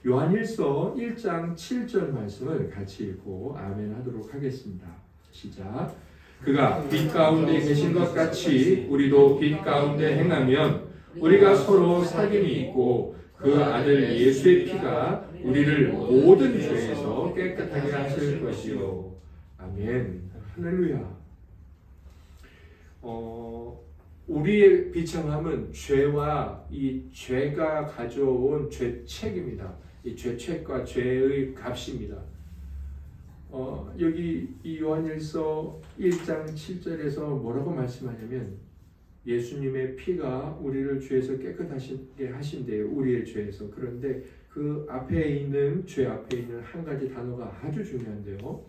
요한일서 1장 7절 말씀을 같이 읽고 아멘 하도록 하겠습니다. 시작. 그가 빛 가운데 계신 것 같이 우리도 빛 가운데 행하면 우리가 서로 사귐이 있고 그 아들 예수의 피가 우리를 모든 죄에서 깨끗하게 하실 것이요. 아멘. 할렐루야. 우리의 비참함은 죄와 이 죄가 가져온 죄책입니다. 이 죄책과 죄의 값입니다. 여기 이 요한일서 1장 7절에서 뭐라고 말씀하냐면 예수님의 피가 우리를 죄에서 깨끗하게 하신대요. 우리의 죄에서. 그런데 그 앞에 있는 죄 앞에 있는 한 가지 단어가 아주 중요한데요.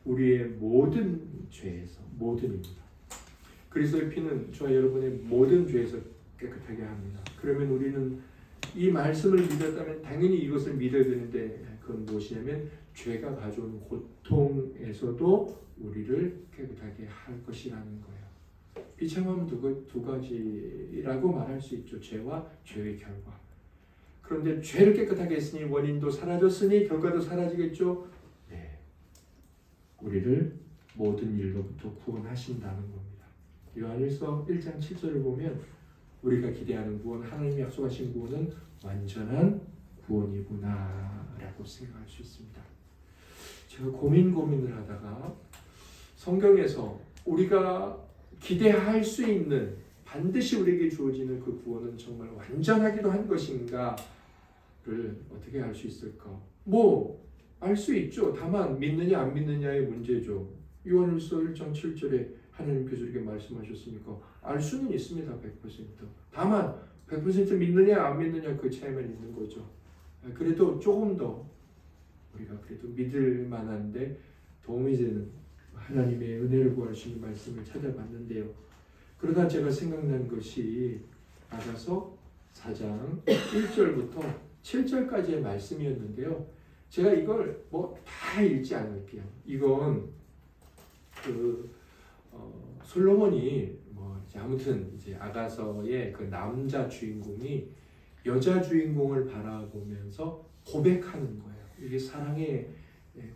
우리의 모든 죄에서 모든입니다. 그리스도의 피는 저와 여러분의 모든 죄에서 깨끗하게 합니다. 그러면 우리는 이 말씀을 믿었다면 당연히 이것을 믿어야 되는데 그건 무엇이냐면 죄가 가져온 고통에서도 우리를 깨끗하게 할 것이라는 거예요. 비참함은 두 가지라고 말할 수 있죠. 죄와 죄의 결과. 그런데 죄를 깨끗하게 했으니 원인도 사라졌으니 결과도 사라지겠죠. 네, 우리를 모든 일로부터 구원하신다는 겁니다. 요한일서 1장 7절을 보면 우리가 기대하는 구원, 하나님이 약속하신 구원은 완전한 구원이구나 라고 생각할 수 있습니다. 제가 고민을 하다가 성경에서 우리가 기대할 수 있는 반드시 우리에게 주어지는 그 구원은 정말 완전하기도 한 것인가를 어떻게 알 수 있을까? 알 수 있죠. 다만 믿느냐 안 믿느냐의 문제죠. 요한일서 1장 7절에 하나님께서 이렇게 말씀하셨으니까 알 수는 있습니다. 100%. 다만 100% 믿느냐 안 믿느냐 그 차이만 있는 거죠. 그래도 조금 더 우리가 그래도 믿을 만한데 도움이 되는 하나님의 은혜를 구할 수 있는 말씀을 찾아봤는데요. 그러다 제가 생각난 것이 아가서 4장 1절부터 7절까지의 말씀이었는데요. 제가 이걸 다 읽지 않을게요. 이건 솔로몬이 아무튼 이제 아가서의 그 남자 주인공이 여자 주인공을 바라보면서 고백하는 거예요. 이게 사랑의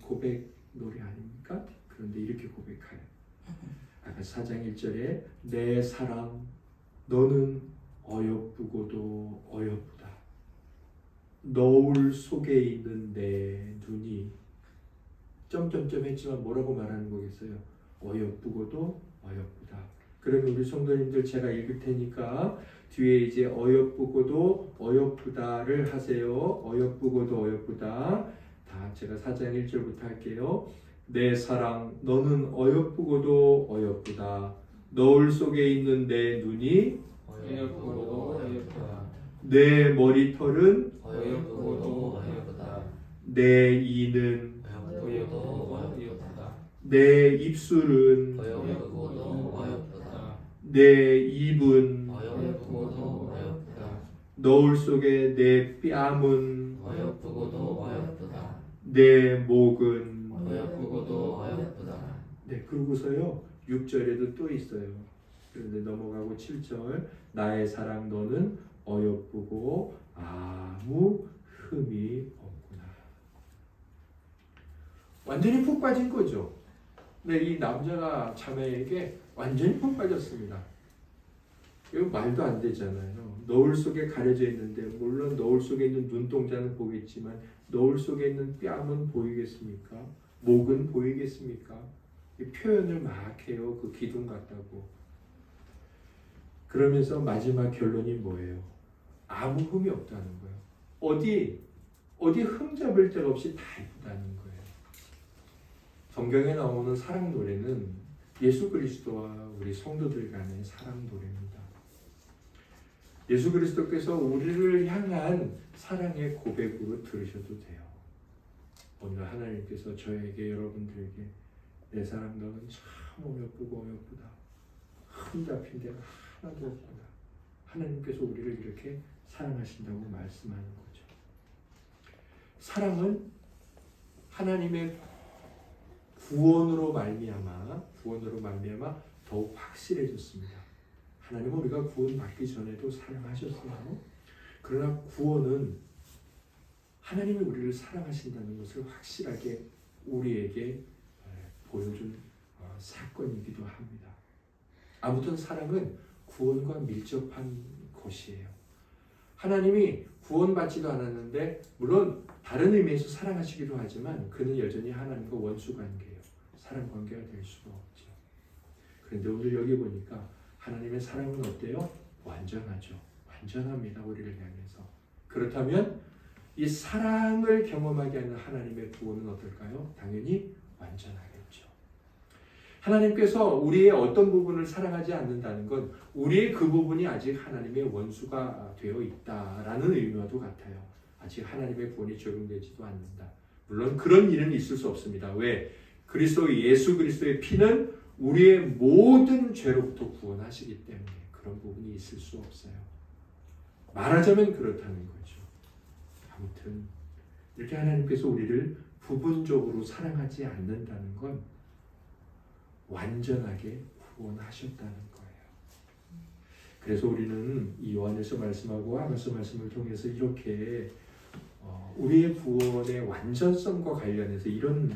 고백 노래 아닙니까? 그런데 이렇게 고백해요. 아가서 4장 1절에 내 사랑 너는 어여쁘고도 어여쁘다. 너울 속에 있는 내 눈이 점점점 했지만 뭐라고 말하는 거겠어요? 어여쁘고도 어여쁘다. 그러면 우리 성도님들 제가 읽을 테니까 뒤에 이제 어여쁘고도 어여쁘다를 하세요. 어여쁘고도 어여쁘다. 다 제가 4장 1절부터 할게요. 내 사랑 너는 어여쁘고도 어여쁘다. 너울 속에 있는 내 눈이 어여쁘고도 어여쁘다. 내 머리털은 어여쁘고도 어여쁘다. 내 이는 어여쁘고도 어여쁘다. 내 입술은 어여쁘고도 어여쁘다. 내 입은 어여쁘고도 어여쁘다. 너울 속에 내 뺨은 어여쁘고도 어여쁘다. 내 목은 어여쁘고도 어여쁘다. 네, 그러고서요 6절에도 또 있어요. 그런데 넘어가고 7절 나의 사랑 너는 어여쁘고 아무 흠이 없구나. 완전히 푹 빠진 거죠. 근데 이 남자가 자매에게 완전히 푹 빠졌습니다. 이거 말도 안 되잖아요. 너울 속에 가려져 있는데 물론 너울 속에 있는 눈동자는 보겠지만 너울 속에 있는 뺨은 보이겠습니까? 목은 보이겠습니까? 이 표현을 막 해요. 그 기둥 같다고. 그러면서 마지막 결론이 뭐예요? 아무 흠이 없다는 거예요. 어디 흠 잡을 데가 없이 다 예쁘다는 거예요. 성경에 나오는 사랑 노래는 예수 그리스도와 우리 성도들 간의 사랑 노래입니다. 예수 그리스도께서 우리를 향한 사랑의 고백으로 들으셔도 돼요. 오늘 하나님께서 저에게, 여러분들에게 내 사랑 너는 참 어여쁘고 어여쁘다. 흠 잡힌 데가 하나도 없구나. 하나님께서 우리를 이렇게 사랑하신다고 말씀하는 거죠. 사랑은 하나님의 구원으로 말미암아 더욱 확실해졌습니다. 하나님은 우리가 구원받기 전에도 사랑하셨어요. 그러나 구원은 하나님이 우리를 사랑하신다는 것을 확실하게 우리에게 보여준 사건이기도 합니다. 아무튼 사랑은 구원과 밀접한 것이에요. 하나님이 구원받지도 않았는데 물론 다른 의미에서 사랑하시기도 하지만 그는 여전히 하나님과 원수관계예요. 사랑관계가 될 수가 없죠. 그런데 오늘 여기 보니까 하나님의 사랑은 어때요? 완전하죠. 완전합니다. 우리를 향해서. 그렇다면 이 사랑을 경험하게 하는 하나님의 구원은 어떨까요? 당연히 완전하겠죠. 하나님께서 우리의 어떤 부분을 사랑하지 않는다는 건 우리의 그 부분이 아직 하나님의 원수가 되어 있다라는 의미와도 같아요. 아직 하나님의 구원이 적용되지도 않는다. 물론 그런 일은 있을 수 없습니다. 왜? 예수 그리스도의 피는 우리의 모든 죄로부터 구원하시기 때문에 그런 부분이 있을 수 없어요. 말하자면 그렇다는 거죠. 아무튼 이렇게 하나님께서 우리를 부분적으로 사랑하지 않는다는 건 완전하게 구원하셨다는 거예요. 그래서 우리는 이 요한일서 말씀하고 아모스 말씀을 통해서 이렇게 우리의 구원의 완전성과 관련해서 이런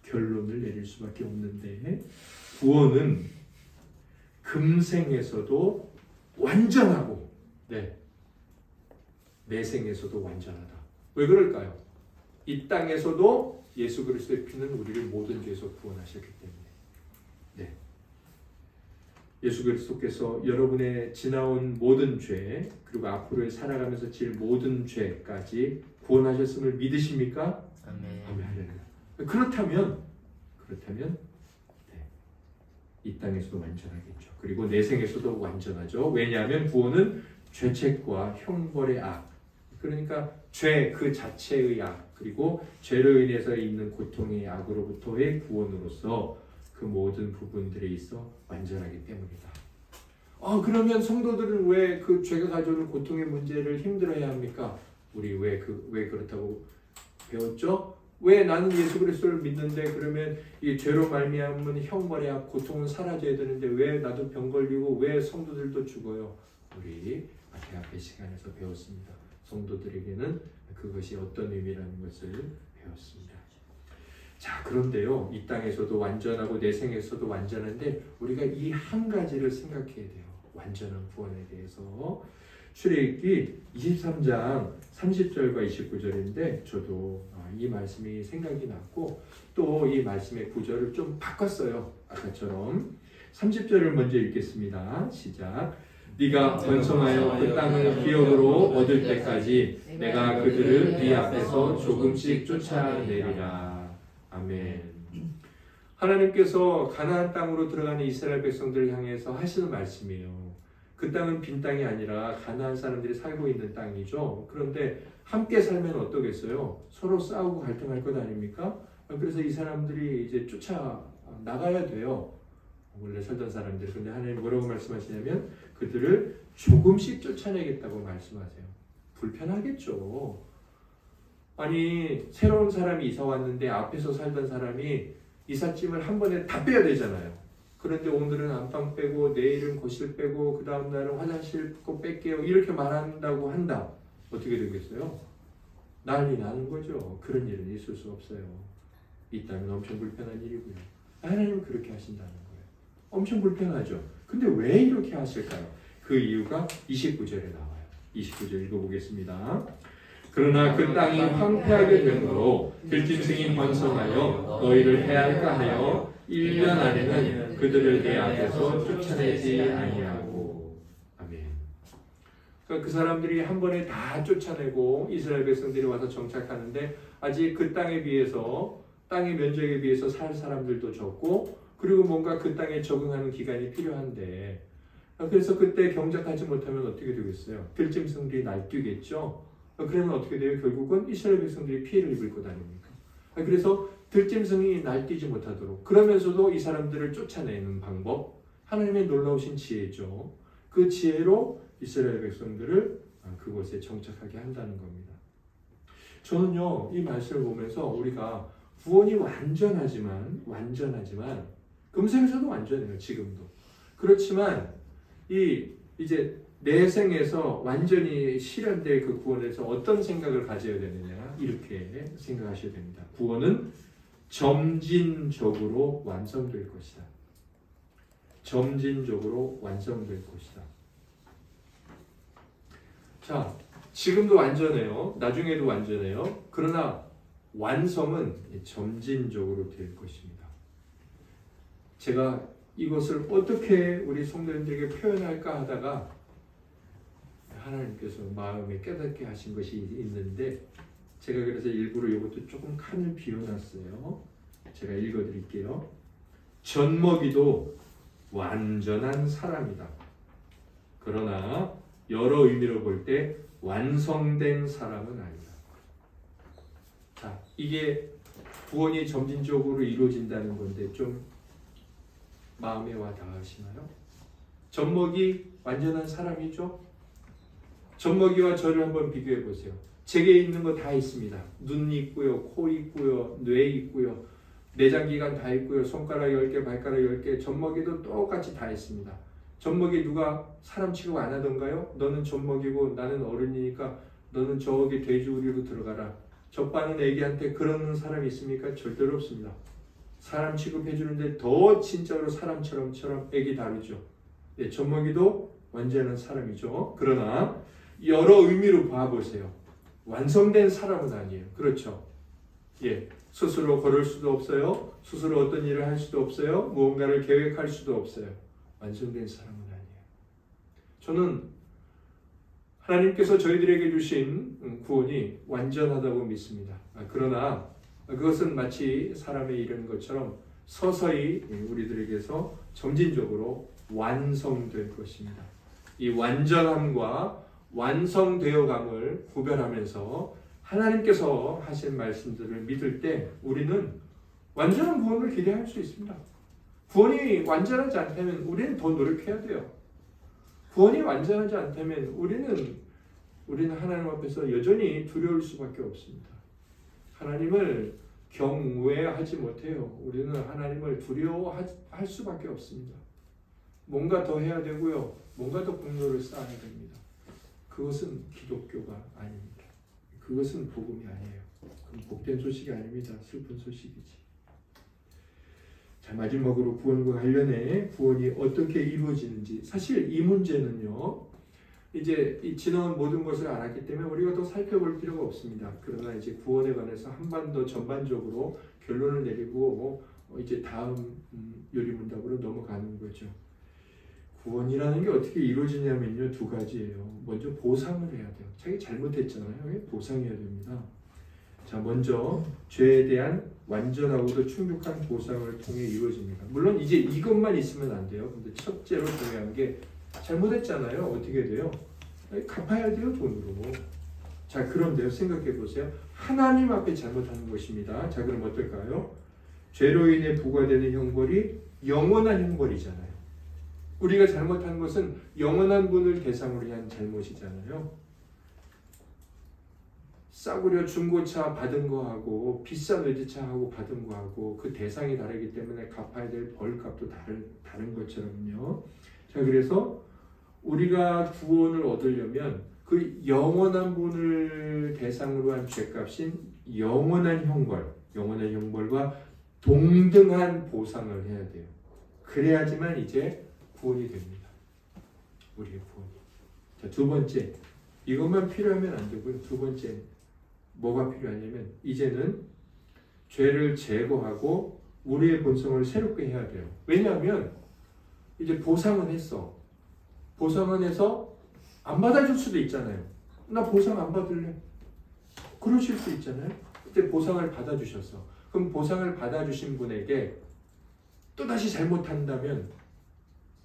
결론을 내릴 수밖에 없는데, 구원은 금생에서도 완전하고 내생에서도 완전하다. 왜 그럴까요? 이 땅에서도 예수 그리스도의 피는 우리를 모든 죄에서 구원하셨기 때문에. 예수 그리스도께서 여러분의 지나온 모든 죄, 그리고 앞으로 살아가면서 질 모든 죄까지 구원하셨음을 믿으십니까? 아멘. 아멘. 그렇다면 이 땅에서도 완전하겠죠. 그리고 내생에서도 완전하죠. 왜냐하면 구원은 죄책과 형벌의 악, 그러니까 죄 그 자체의 악, 그리고 죄로 인해서 있는 고통의 악으로부터의 구원으로서 그 모든 부분들에 있어 완전하기 때문이다. 그러면 성도들은 왜 그 죄가 가져오는 고통의 문제를 힘들어야 합니까? 우리 왜 그렇다고 배웠죠? 왜 나는 예수 그리스도를 믿는데 그러면 이 죄로 말미암은 형벌의 악, 고통은 사라져야 되는데 왜 나도 병 걸리고 왜 성도들도 죽어요? 우리 대학회 시간에서 배웠습니다. 성도들에게는 그것이 어떤 의미라는 것을 배웠습니다. 자, 그런데요, 이 땅에서도 완전하고 내생에서도 완전한데 우리가 이 한 가지를 생각해야 돼요. 완전한 구원에 대해서. 출애굽기 23장 30절과 29절인데 저도 이 말씀이 생각이 났고 또 이 말씀의 구절을 좀 바꿨어요. 아까처럼 30절을 먼저 읽겠습니다. 시작. 네가 번성하여 그 땅을 기업으로 얻을 때까지 내가 그들을 네 앞에서 조금씩 쫓아내리라. 아멘. 하나님께서 가나안 땅으로 들어가는 이스라엘 백성들을 향해서 하시는 말씀이에요. 그 땅은 빈 땅이 아니라 가나안 사람들이 살고 있는 땅이죠. 그런데 함께 살면 어떠겠어요? 서로 싸우고 갈등할 것 아닙니까? 그래서 이 사람들이 이제 쫓아 나가야 돼요. 원래 살던 사람들. 근데 하나님 뭐라고 말씀하시냐면 그들을 조금씩 쫓아내겠다고 말씀하세요. 불편하겠죠. 아니, 새로운 사람이 이사 왔는데 앞에서 살던 사람이 이삿짐을 한 번에 다 빼야 되잖아요. 그런데 오늘은 안방 빼고 내일은 거실 빼고 그 다음 날은 화장실 거 뺄게요. 이렇게 말한다고 한다. 어떻게 되겠어요? 난리 나는 거죠. 그런 일은 있을 수 없어요. 있다면 엄청 불편한 일이고요. 하나님은 그렇게 하신다는 거예요. 엄청 불편하죠. 근데 왜 이렇게 하실까요? 그 이유가 29절에 나와요. 29절 읽어보겠습니다. 그러나 그 땅이 황폐하게 되므로 들짐승이 번성하여 너희를 해할까 하여 1년 안에는 그들을 내 앞에서 쫓아내지 아니하고. 아멘. 그러니까 그 사람들이 한 번에 다 쫓아내고 이스라엘 백성들이 와서 정착하는데 아직 그 땅에 비해서 땅의 면적에 비해서 살 사람들도 적고 그리고 뭔가 그 땅에 적응하는 기간이 필요한데 그래서 그때 경작하지 못하면 어떻게 되겠어요? 들짐승들이 날뛰겠죠. 그러면 어떻게 돼요? 결국은 이스라엘 백성들이 피해를 입을 것 아닙니까? 그래서 들짐승이 날뛰지 못하도록, 그러면서도 이 사람들을 쫓아내는 방법, 하나님의 놀라우신 지혜죠. 그 지혜로 이스라엘 백성들을 그곳에 정착하게 한다는 겁니다. 저는요, 이 말씀을 보면서 우리가 구원이 완전하지만 금생에서도 완전해요. 지금도. 그렇지만 이제 내 생에서 완전히 실현될 그 구원에서 어떤 생각을 가져야 되느냐, 이렇게 생각하셔야 됩니다. 구원은 점진적으로 완성될 것이다. 점진적으로 완성될 것이다. 자, 지금도 완전해요. 나중에도 완전해요. 그러나 완성은 점진적으로 될 것입니다. 제가 이것을 어떻게 우리 성도님들에게 표현할까 하다가 하나님께서 마음에 깨닫게 하신 것이 있는데, 제가 그래서 일부러 이것도 조금 칸을 비워놨어요. 제가 읽어드릴게요. 젖먹이도 완전한 사람이다. 그러나 여러 의미로 볼 때 완성된 사람은 아니다. 자, 이게 구원이 점진적으로 이루어진다는 건데 좀 마음에 와 닿으시나요? 젖먹이 완전한 사람이죠? 젖먹이와 저를 한번 비교해 보세요. 제게 있는 거 다 있습니다. 눈 있고요, 코 있고요, 뇌 있고요, 내장기관 다 있고요, 손가락 10개, 발가락 10개, 젖먹이도 똑같이 다 있습니다. 젖먹이 누가 사람 취급 안 하던가요? 너는 젖먹이고 나는 어른이니까 너는 저기 돼지우리로 들어가라. 젖바는 애기한테 그러는 사람이 있습니까? 절대로 없습니다. 사람 취급해 주는데 더 진짜로 사람처럼 애기 다루죠. 예, 젖먹이도 완전한 사람이죠. 그러나 여러 의미로 봐보세요. 완성된 사람은 아니에요. 그렇죠? 예, 스스로 걸을 수도 없어요. 스스로 어떤 일을 할 수도 없어요. 무언가를 계획할 수도 없어요. 완성된 사람은 아니에요. 저는 하나님께서 저희들에게 주신 구원이 완전하다고 믿습니다. 그러나 그것은 마치 사람의 일인 것처럼 서서히 우리들에게서 점진적으로 완성될 것입니다. 이 완전함과 완성되어감을 구별하면서 하나님께서 하신 말씀들을 믿을 때 우리는 완전한 구원을 기대할 수 있습니다. 구원이 완전하지 않다면 우리는 더 노력해야 돼요. 구원이 완전하지 않다면 우리는 하나님 앞에서 여전히 두려울 수밖에 없습니다. 하나님을 경외하지 못해요. 우리는 하나님을 두려워할 수밖에 없습니다. 뭔가 더 해야 되고요. 뭔가 더 공로를 쌓아야 됩니다. 그것은 기독교가 아닙니다. 그것은 복음이 아니에요. 그건 복된 소식이 아닙니다. 슬픈 소식이지. 자, 마지막으로 구원과 관련해 구원이 어떻게 이루어지는지, 사실 이 문제는요, 이제 지나온 모든 것을 알았기 때문에 우리가 더 살펴볼 필요가 없습니다. 그러나 이제 구원에 관해서 한 번 더 전반적으로 결론을 내리고 이제 다음 요리문답으로 넘어가는 거죠. 구원이라는 게 어떻게 이루어지냐면요, 두 가지예요. 먼저 보상을 해야 돼요. 자기 잘못했잖아요. 보상해야 됩니다. 자, 먼저 죄에 대한 완전하고도 충족한 보상을 통해 이루어집니다. 물론 이제 이것만 있으면 안 돼요. 근데 첫째로 중요한 게 잘못했잖아요. 어떻게 돼요? 갚아야 돼요, 돈으로. 자, 그런데요, 생각해 보세요. 하나님 앞에 잘못하는 것입니다. 자, 그럼 어떨까요? 죄로 인해 부과되는 형벌이 영원한 형벌이잖아요. 우리가 잘못한 것은 영원한 분을 대상으로 한 잘못이잖아요. 싸구려 중고차 받은 거하고 비싼 외제차하고 받은 거하고 그 대상이 다르기 때문에 갚아야 될 벌값도 다른 것처럼요. 자, 그래서 우리가 구원을 얻으려면 그 영원한 분을 대상으로 한 죄값인 영원한 형벌과 동등한 보상을 해야 돼요. 그래야지만 이제 구원이 됩니다. 우리의 구원이. 자, 두 번째, 이것만 필요하면 안 되고요. 두 번째, 뭐가 필요하냐면 이제는 죄를 제거하고 우리의 본성을 새롭게 해야 돼요. 왜냐하면 이제 보상은 했어. 보상은 해서 안 받아줄 수도 있잖아요. 나 보상 안 받을래. 그러실 수 있잖아요. 그때 보상을 받아주셨어. 그럼 보상을 받아주신 분에게 또다시 잘못한다면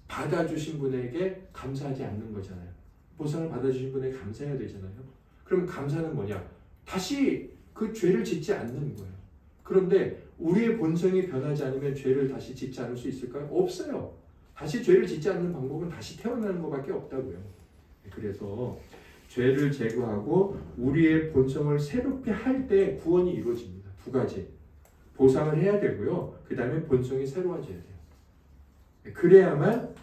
받아주신 분에게 감사하지 않는 거잖아요. 보상을 받아주신 분에게 감사해야 되잖아요. 그럼 감사는 뭐냐? 다시 그 죄를 짓지 않는 거예요. 그런데 우리의 본성이 변하지 않으면 죄를 다시 짓지 않을 수 있을까요? 없어요. 다시 죄를 짓지 않는 방법은 다시 태어나는 것밖에 없다고요. 그래서 죄를 제거하고 우리의 본성을 새롭게 할 때 구원이 이루어집니다. 두 가지. 보상을 해야 되고요. 그 다음에 본성이 새로워져야 돼요. 그래야만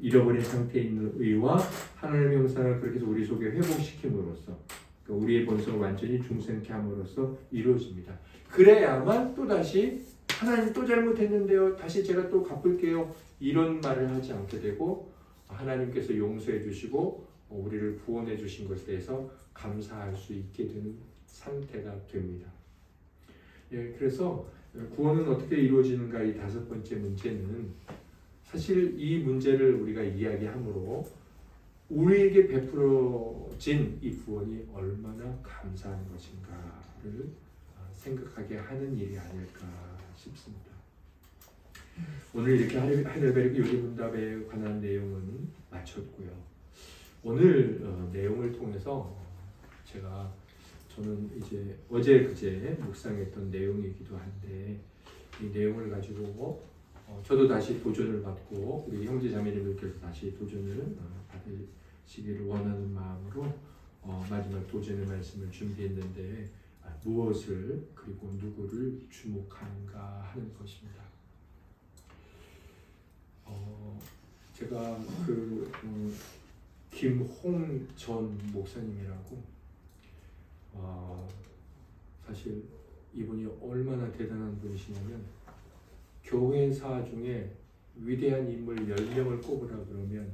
잃어버린 상태에 있는 의와 하나님의 형상을 그렇게 해서 우리 속에 회복시킴으로써 그러니까 우리의 본성을 완전히 중생케 함으로써 이루어집니다. 그래야만 또다시 하나님 또 잘못했는데요. 다시 제가 또 갚을게요. 이런 말을 하지 않게 되고 하나님께서 용서해 주시고 우리를 구원해 주신 것에 대해서 감사할 수 있게 되는 상태가 됩니다. 예, 그래서 구원은 어떻게 이루어지는가 이 다섯 번째 문제는 사실 이 문제를 우리가 이야기함으로 우리에게 베풀어진 이 구원이 얼마나 감사한 것인가를 생각하게 하는 일이 아닐까 싶습니다. 오늘 이렇게 하늘베르크 요리문답에 관한 내용은 마쳤고요. 오늘 내용을 통해서 저는 이제 어제 그제 묵상했던 내용이기도 한데 이 내용을 가지고 저도 다시 도전을 받고 우리 형제자매님들께서 다시 도전을 받으시기를 원하는 마음으로 마지막 도전의 말씀을 준비했는데 무엇을 그리고 누구를 주목하는가 하는 것입니다. 제가 김홍 전 목사님이라고 사실 이분이 얼마나 대단한 분이시냐면 교회사 중에 위대한 인물 10명을 꼽으라 그러면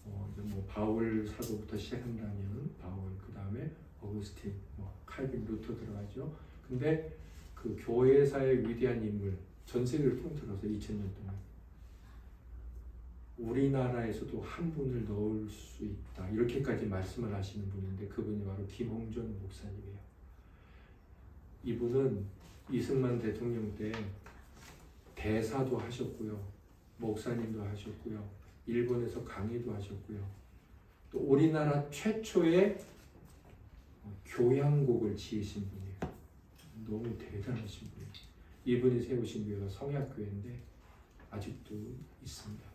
뭐 바울 사도부터 시작한다면 바울 그 다음에 어거스틴, 칼빈, 루터 들어가죠. 근데 그 교회사의 위대한 인물 전 세계를 통틀어서 2000년 동안 우리나라에서도 한 분을 넣을 수 있다 이렇게까지 말씀을 하시는 분인데 그분이 바로 김홍전 목사님이에요. 이분은 이승만 대통령 때 대사도 하셨고요, 목사님도 하셨고요, 일본에서 강의도 하셨고요, 또 우리나라 최초의 교향곡을 지으신 분이에요. 너무 대단하신 분이에요. 이분이 세우신 교회가 성약교회인데 아직도 있습니다.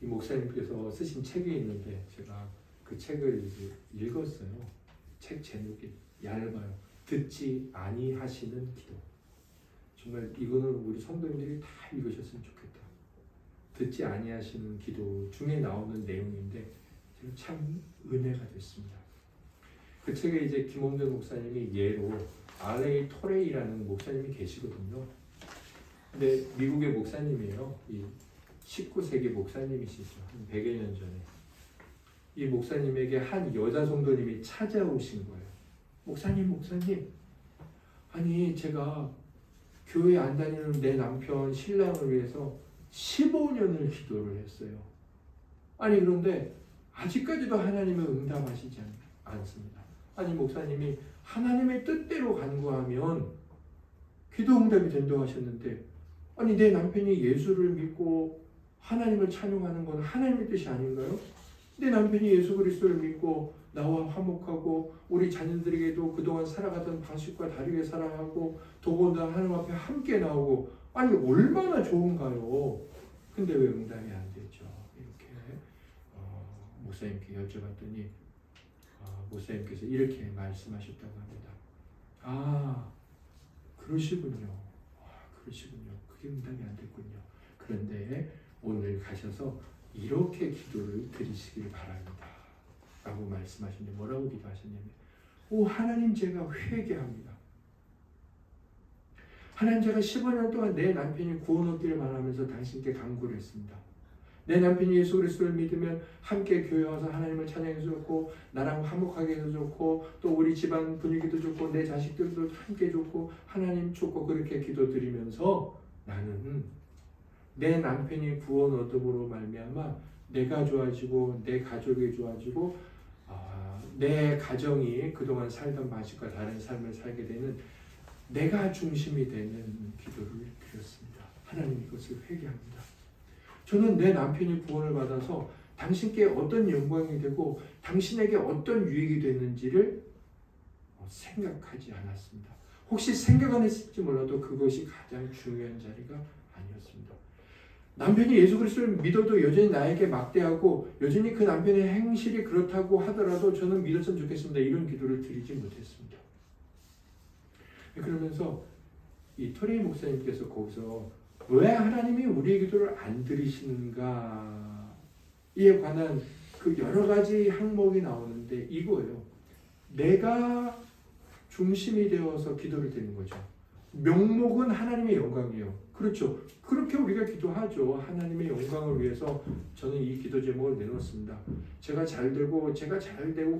이 목사님께서 쓰신 책이 있는데 제가 그 책을 이제 읽었어요. 책 제목이 얇아요. 듣지 아니하시는 기도. 정말 이거는 우리 성도님들이 다 읽으셨으면 좋겠다. 듣지 아니하시는 기도 중에 나오는 내용인데 참 은혜가 됐습니다. 그 책에 이제 김홍전 목사님이 예로 알레이 토레이라는 목사님이 계시거든요. 근데 미국의 목사님이에요. 이 19세기 목사님이시죠. 한 100여 년 전에. 이 목사님에게 한 여자 성도님이 찾아오신 거예요. 목사님, 아니 제가 교회 안 다니는 내 남편 신랑을 위해서 15년을 기도를 했어요. 아니 그런데 아직까지도 하나님은 응답하시지 않습니다. 아니 목사님이 하나님의 뜻대로 간구하면 기도 응답이 된다고 하셨는데 아니 내 남편이 예수를 믿고 하나님을 찬양하는 건 하나님의 뜻이 아닌가요? 내 남편이 예수 그리스도를 믿고 나와 화목하고 우리 자녀들에게도 그동안 살아가던 방식과 다르게 살아가고 더군다나 하나님 앞에 함께 나오고 아니 얼마나 좋은가요? 근데 왜 응답이 안 되죠? 이렇게 목사님께 여쭤봤더니 목사님께서 이렇게 말씀하셨다고 합니다. 아 그러시군요. 그게 응답이 안 됐군요. 그런데 오늘 가셔서 이렇게 기도를 드리시길 바랍니다. 라고 말씀하셨는데 뭐라고 기도하셨냐면 오 하나님 제가 회개합니다. 하나님 제가 15년 동안 내 남편이 구원 얻기를 바라면서 당신께 간구를 했습니다. 내 남편이 예수 그리스도를 믿으면 함께 교회 와서 하나님을 찬양해서 좋고 나랑 화목하게 해서 좋고 또 우리 집안 분위기도 좋고 내 자식들도 함께 좋고 하나님 좋고 그렇게 기도드리면서 나는 내 남편이 구원 얻음으로 말미암아 내가 좋아지고 내 가족이 좋아지고 내 가정이 그동안 살던 방식과 다른 삶을 살게 되는 내가 중심이 되는 기도를 드렸습니다. 하나님 이것을 회개합니다. 저는 내 남편이 구원을 받아서 당신께 어떤 영광이 되고 당신에게 어떤 유익이 됐는지를 생각하지 않았습니다. 혹시 생각 안 했을지 몰라도 그것이 가장 중요한 자리가 아니었습니다. 남편이 예수 그리스도를 믿어도 여전히 나에게 막대하고 여전히 그 남편의 행실이 그렇다고 하더라도 저는 믿었으면 좋겠습니다. 이런 기도를 드리지 못했습니다. 그러면서 이 토레이 목사님께서 거기서 왜 하나님이 우리의 기도를 안 들으시는가 이에 관한 그 여러 가지 항목이 나오는데 이거예요. 내가 중심이 되어서 기도를 드리는 거죠. 명목은 하나님의 영광이에요. 그렇죠. 그렇게 우리가 기도하죠. 하나님의 영광을 위해서 저는 이 기도 제목을 내놓습니다. 제가 잘 되고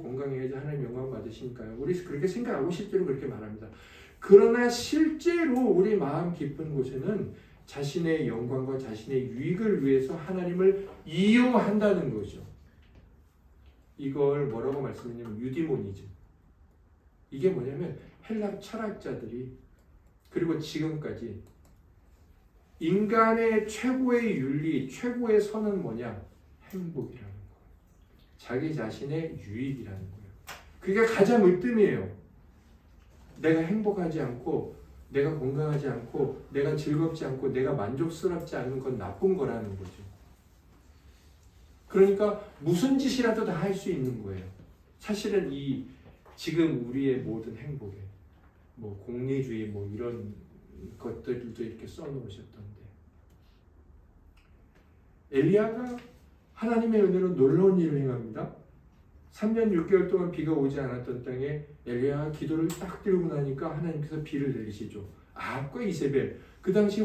건강해야지 하나님 영광 받으시니까요. 우리 그렇게 생각하고 실제로 그렇게 말합니다. 그러나 실제로 우리 마음 깊은 곳에는 자신의 영광과 자신의 유익을 위해서 하나님을 이용한다는 거죠. 이걸 뭐라고 말씀했냐면 유디모니즘. 이게 뭐냐면 헬라 철학자들이 그리고 지금까지 인간의 최고의 윤리, 최고의 선은 뭐냐? 행복이라는 거예요. 자기 자신의 유익이라는 거예요. 그게 가장 으뜸이에요. 내가 행복하지 않고 내가 건강하지 않고 내가 즐겁지 않고 내가 만족스럽지 않은 건 나쁜 거라는 거죠. 그러니까 무슨 짓이라도 다 할 수 있는 거예요. 사실은 이 지금 우리의 모든 행복에 뭐 공리주의 뭐 이런 것들도 이렇게 써놓으셨던데 엘리야가 하나님의 은혜로 놀라운 일을 행합니다. 3년 6개월 동안 비가 오지 않았던 땅에 엘리야가 기도를 딱 들고 나니까 하나님께서 비를 내리시죠. 아합과 이세벨 그 당시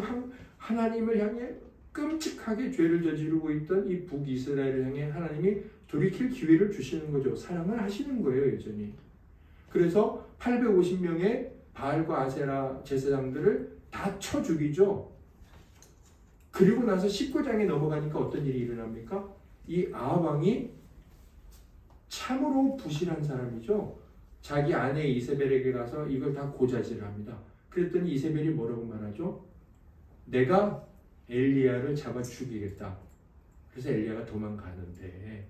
하나님을 향해 끔찍하게 죄를 저지르고 있던 이 북이스라엘을 향해 하나님이 돌이킬 기회를 주시는 거죠. 사랑을 하시는 거예요, 여전히. 그래서 850명의 바알과 아세라 제사장들을 다 쳐 죽이죠. 그리고 나서 19장에 넘어가니까 어떤 일이 일어납니까? 이 아합 왕이 참으로 부실한 사람이죠. 자기 아내 이세벨에게 가서 이걸 다 고자질을 합니다. 그랬더니 이세벨이 뭐라고 말하죠? 내가 엘리야를 잡아 죽이겠다. 그래서 엘리야가 도망가는데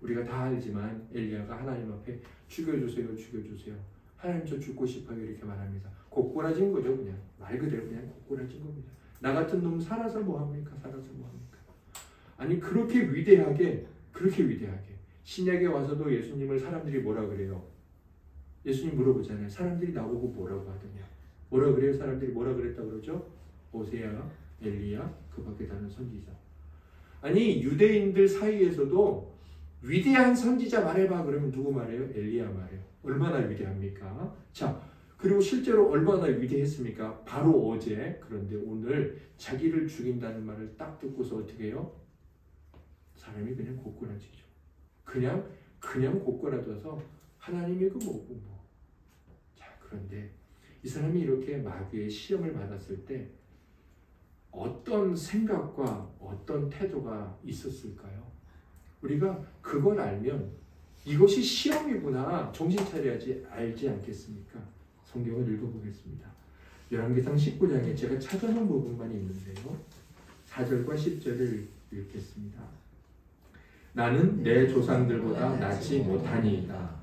우리가 다 알지만 엘리야가 하나님 앞에 죽여주세요. 하나님 저 죽고 싶어요. 이렇게 말합니다. 고꾸라진 거죠. 그냥 말 그대로 그냥 고꾸라진 겁니다. 나 같은 놈 살아서 뭐합니까? 아니 그렇게 위대하게 신약에 와서도 예수님을 사람들이 뭐라 그래요? 예수님 물어보잖아요. 사람들이 나보고 뭐라고 하더냐? 뭐라 그래요? 사람들이 뭐라 그랬다고 그러죠? 오세야, 엘리야, 그 밖에 다른 선지자. 아니 유대인들 사이에서도 위대한 선지자 말해봐 그러면 누구 말해요? 엘리야 말해요. 얼마나 위대합니까? 자, 그리고 실제로 얼마나 위대했습니까? 바로 어제. 그런데 오늘 자기를 죽인다는 말을 딱 듣고서 어떻게 해요? 사람이 그냥 고꾸라지죠. 그냥 고꾸라져서 하나님이 그 뭐고 뭐. 자, 그런데 이 사람이 이렇게 마귀의 시험을 받았을 때 어떤 생각과 어떤 태도가 있었을까요? 우리가 그걸 알면 이것이 시험이구나 정신 차려야지 알지 않겠습니까? 성경을 읽어보겠습니다. 열왕기상 19장에 제가 찾아놓은 부분만 있는데요. 4절과 10절을 읽겠습니다. 나는 내 조상들보다 낫지 못하니이다.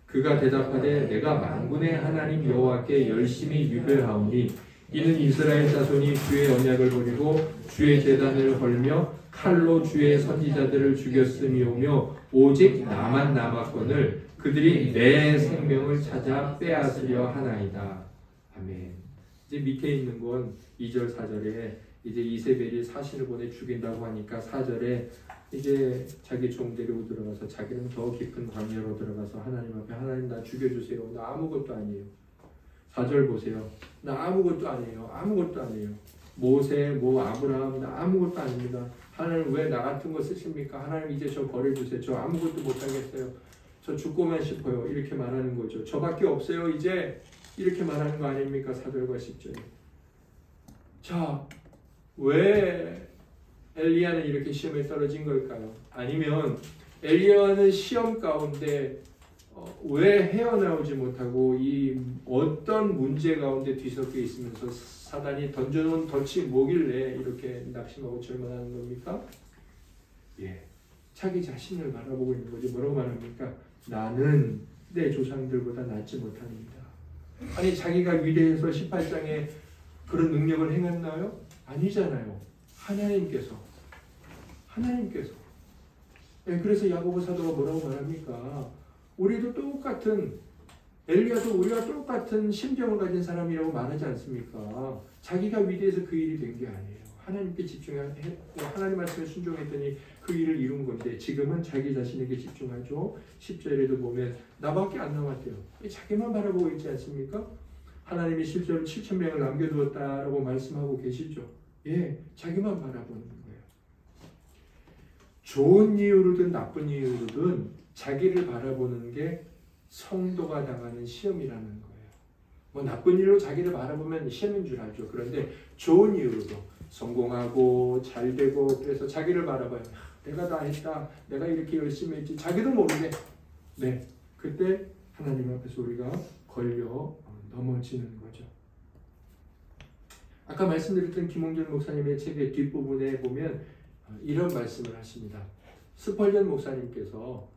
그가 대답하되 내가 만군의 하나님 여호와께 열심히 유배하오니 이는 이스라엘 자손이 주의 언약을 버리고 주의 제단을 헐며 칼로 주의 선지자들을 죽였음이오며 오직 나만 남았거늘 그들이 내 생명을 찾아 빼앗으려 하나이다. 아멘. 이제 밑에 있는 건 2절 4절에 이제 이세벨이 사신을 보내 죽인다고 하니까 4절에 이제 자기 종 데리고 들어가서 자기는 더 깊은 광야로 들어가서 하나님 앞에 하나님 나 죽여주세요. 나 아무것도 아니에요. 4절 보세요. 나 아무것도 아니에요. 모세, 아브라함 나 아무것도 아닙니다. 하나님 왜 나 같은 거 쓰십니까? 하나님 이제 저 버려주세요. 저 아무것도 못하겠어요. 저 죽고만 싶어요. 이렇게 말하는 거죠. 저밖에 없어요. 이제 이렇게 말하는 거 아닙니까? 4절과 10절에. 자, 왜 엘리야는 이렇게 시험에 떨어진 걸까요? 아니면 엘리야는 시험 가운데 왜 헤어나오지 못하고 이 어떤 문제 가운데 뒤섞여 있으면서 사단이 던져놓은 덫이 뭐길래 이렇게 낙심하고 절망하는 겁니까? 예, 자기 자신을 바라보고 있는 거지. 뭐라고 말합니까? 나는 내 조상들보다 낫지 못합니다. 아니 자기가 위대해서 18장에 그런 능력을 행했나요? 아니잖아요. 하나님께서. 예, 그래서 야고보 사도가 뭐라고 말합니까? 우리도 똑같은 엘리야도 우리와 똑같은 심정을 가진 사람이라고 말하지 않습니까? 자기가 위대해서 그 일이 된 게 아니에요. 하나님께 집중하고 하나님 말씀에 순종했더니 그 일을 이룬 건데 지금은 자기 자신에게 집중하죠. 10절에도 보면 나밖에 안 남았대요. 자기만 바라보고 있지 않습니까? 하나님이 실제로 7,000명을 남겨두었다라고 말씀하고 계시죠. 예, 자기만 바라보는 거예요. 좋은 이유로든 나쁜 이유로든 자기를 바라보는 게 성도가 당하는 시험이라는 거예요. 뭐 나쁜 일로 자기를 바라보면 시험인 줄 알죠. 그런데 좋은 이유로도 성공하고 잘되고 그래서 자기를 바라봐요. 내가 다 했다. 내가 이렇게 열심히 했지. 자기도 모르게. 네, 그때 하나님 앞에서 우리가 걸려 넘어지는 거죠. 아까 말씀드렸던 김홍준 목사님의 책의 뒷부분에 보면 이런 말씀을 하십니다. 스펄전 목사님께서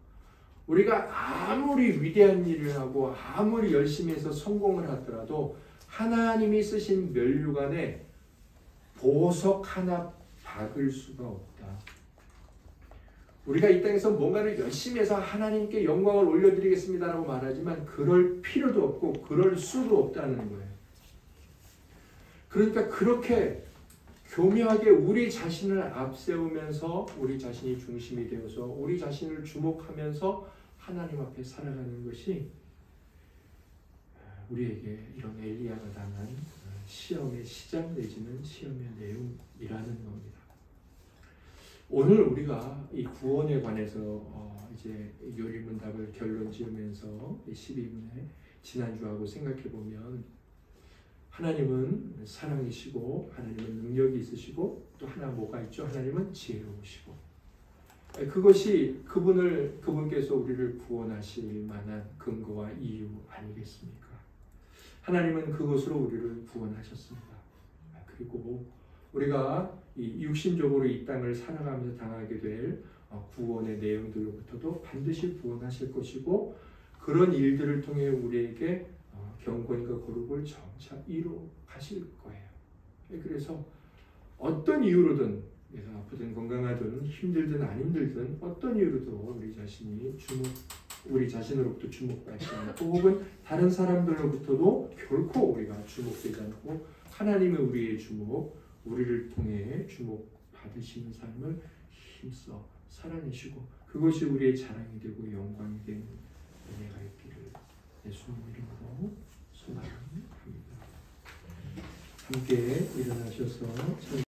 우리가 아무리 위대한 일을 하고 아무리 열심히 해서 성공을 하더라도 하나님이 쓰신 면류관에 보석 하나 박을 수가 없다. 우리가 이 땅에서 뭔가를 열심히 해서 하나님께 영광을 올려드리겠습니다라고 말하지만 그럴 필요도 없고 그럴 수도 없다는 거예요. 그러니까 그렇게 교묘하게 우리 자신을 앞세우면서 우리 자신이 중심이 되어서 우리 자신을 주목하면서 하나님 앞에 살아가는 것이 우리에게 이런 엘리야가 당한 시험의 시작 내지는 시험의 내용이라는 겁니다. 오늘 우리가 이 구원에 관해서 이제 요리문답을 결론 지으면서 12분에 지난주하고 생각해 보면 하나님은 사랑이시고 하나님은 능력이 있으시고 또 하나 뭐가 있죠? 하나님은 지혜로우시고 그것이 그분께서 우리를 구원하실 만한 근거와 이유 아니겠습니까? 하나님은 그것으로 우리를 구원하셨습니다. 그리고 우리가 이 육신적으로 이 땅을 살아가면서 당하게 될 구원의 내용들로부터도 반드시 구원하실 것이고 그런 일들을 통해 우리에게 경건과 거룩을 점차 이루어 가실 거예요. 그래서 어떤 이유로든 내가 아프든 건강하든 힘들든 안 힘들든 어떤 이유로도 우리 자신으로부터 주목받지 않고 혹은 다른 사람들로부터도 결코 우리가 주목되지 않고 하나님의 우리의 주목, 우리를 통해 주목받으시는 삶을 힘써 살아내시고 그것이 우리의 자랑이 되고 영광이 되는 은혜가 있기를 예수님 이름으로 소망합니다. 함께 일어나셔서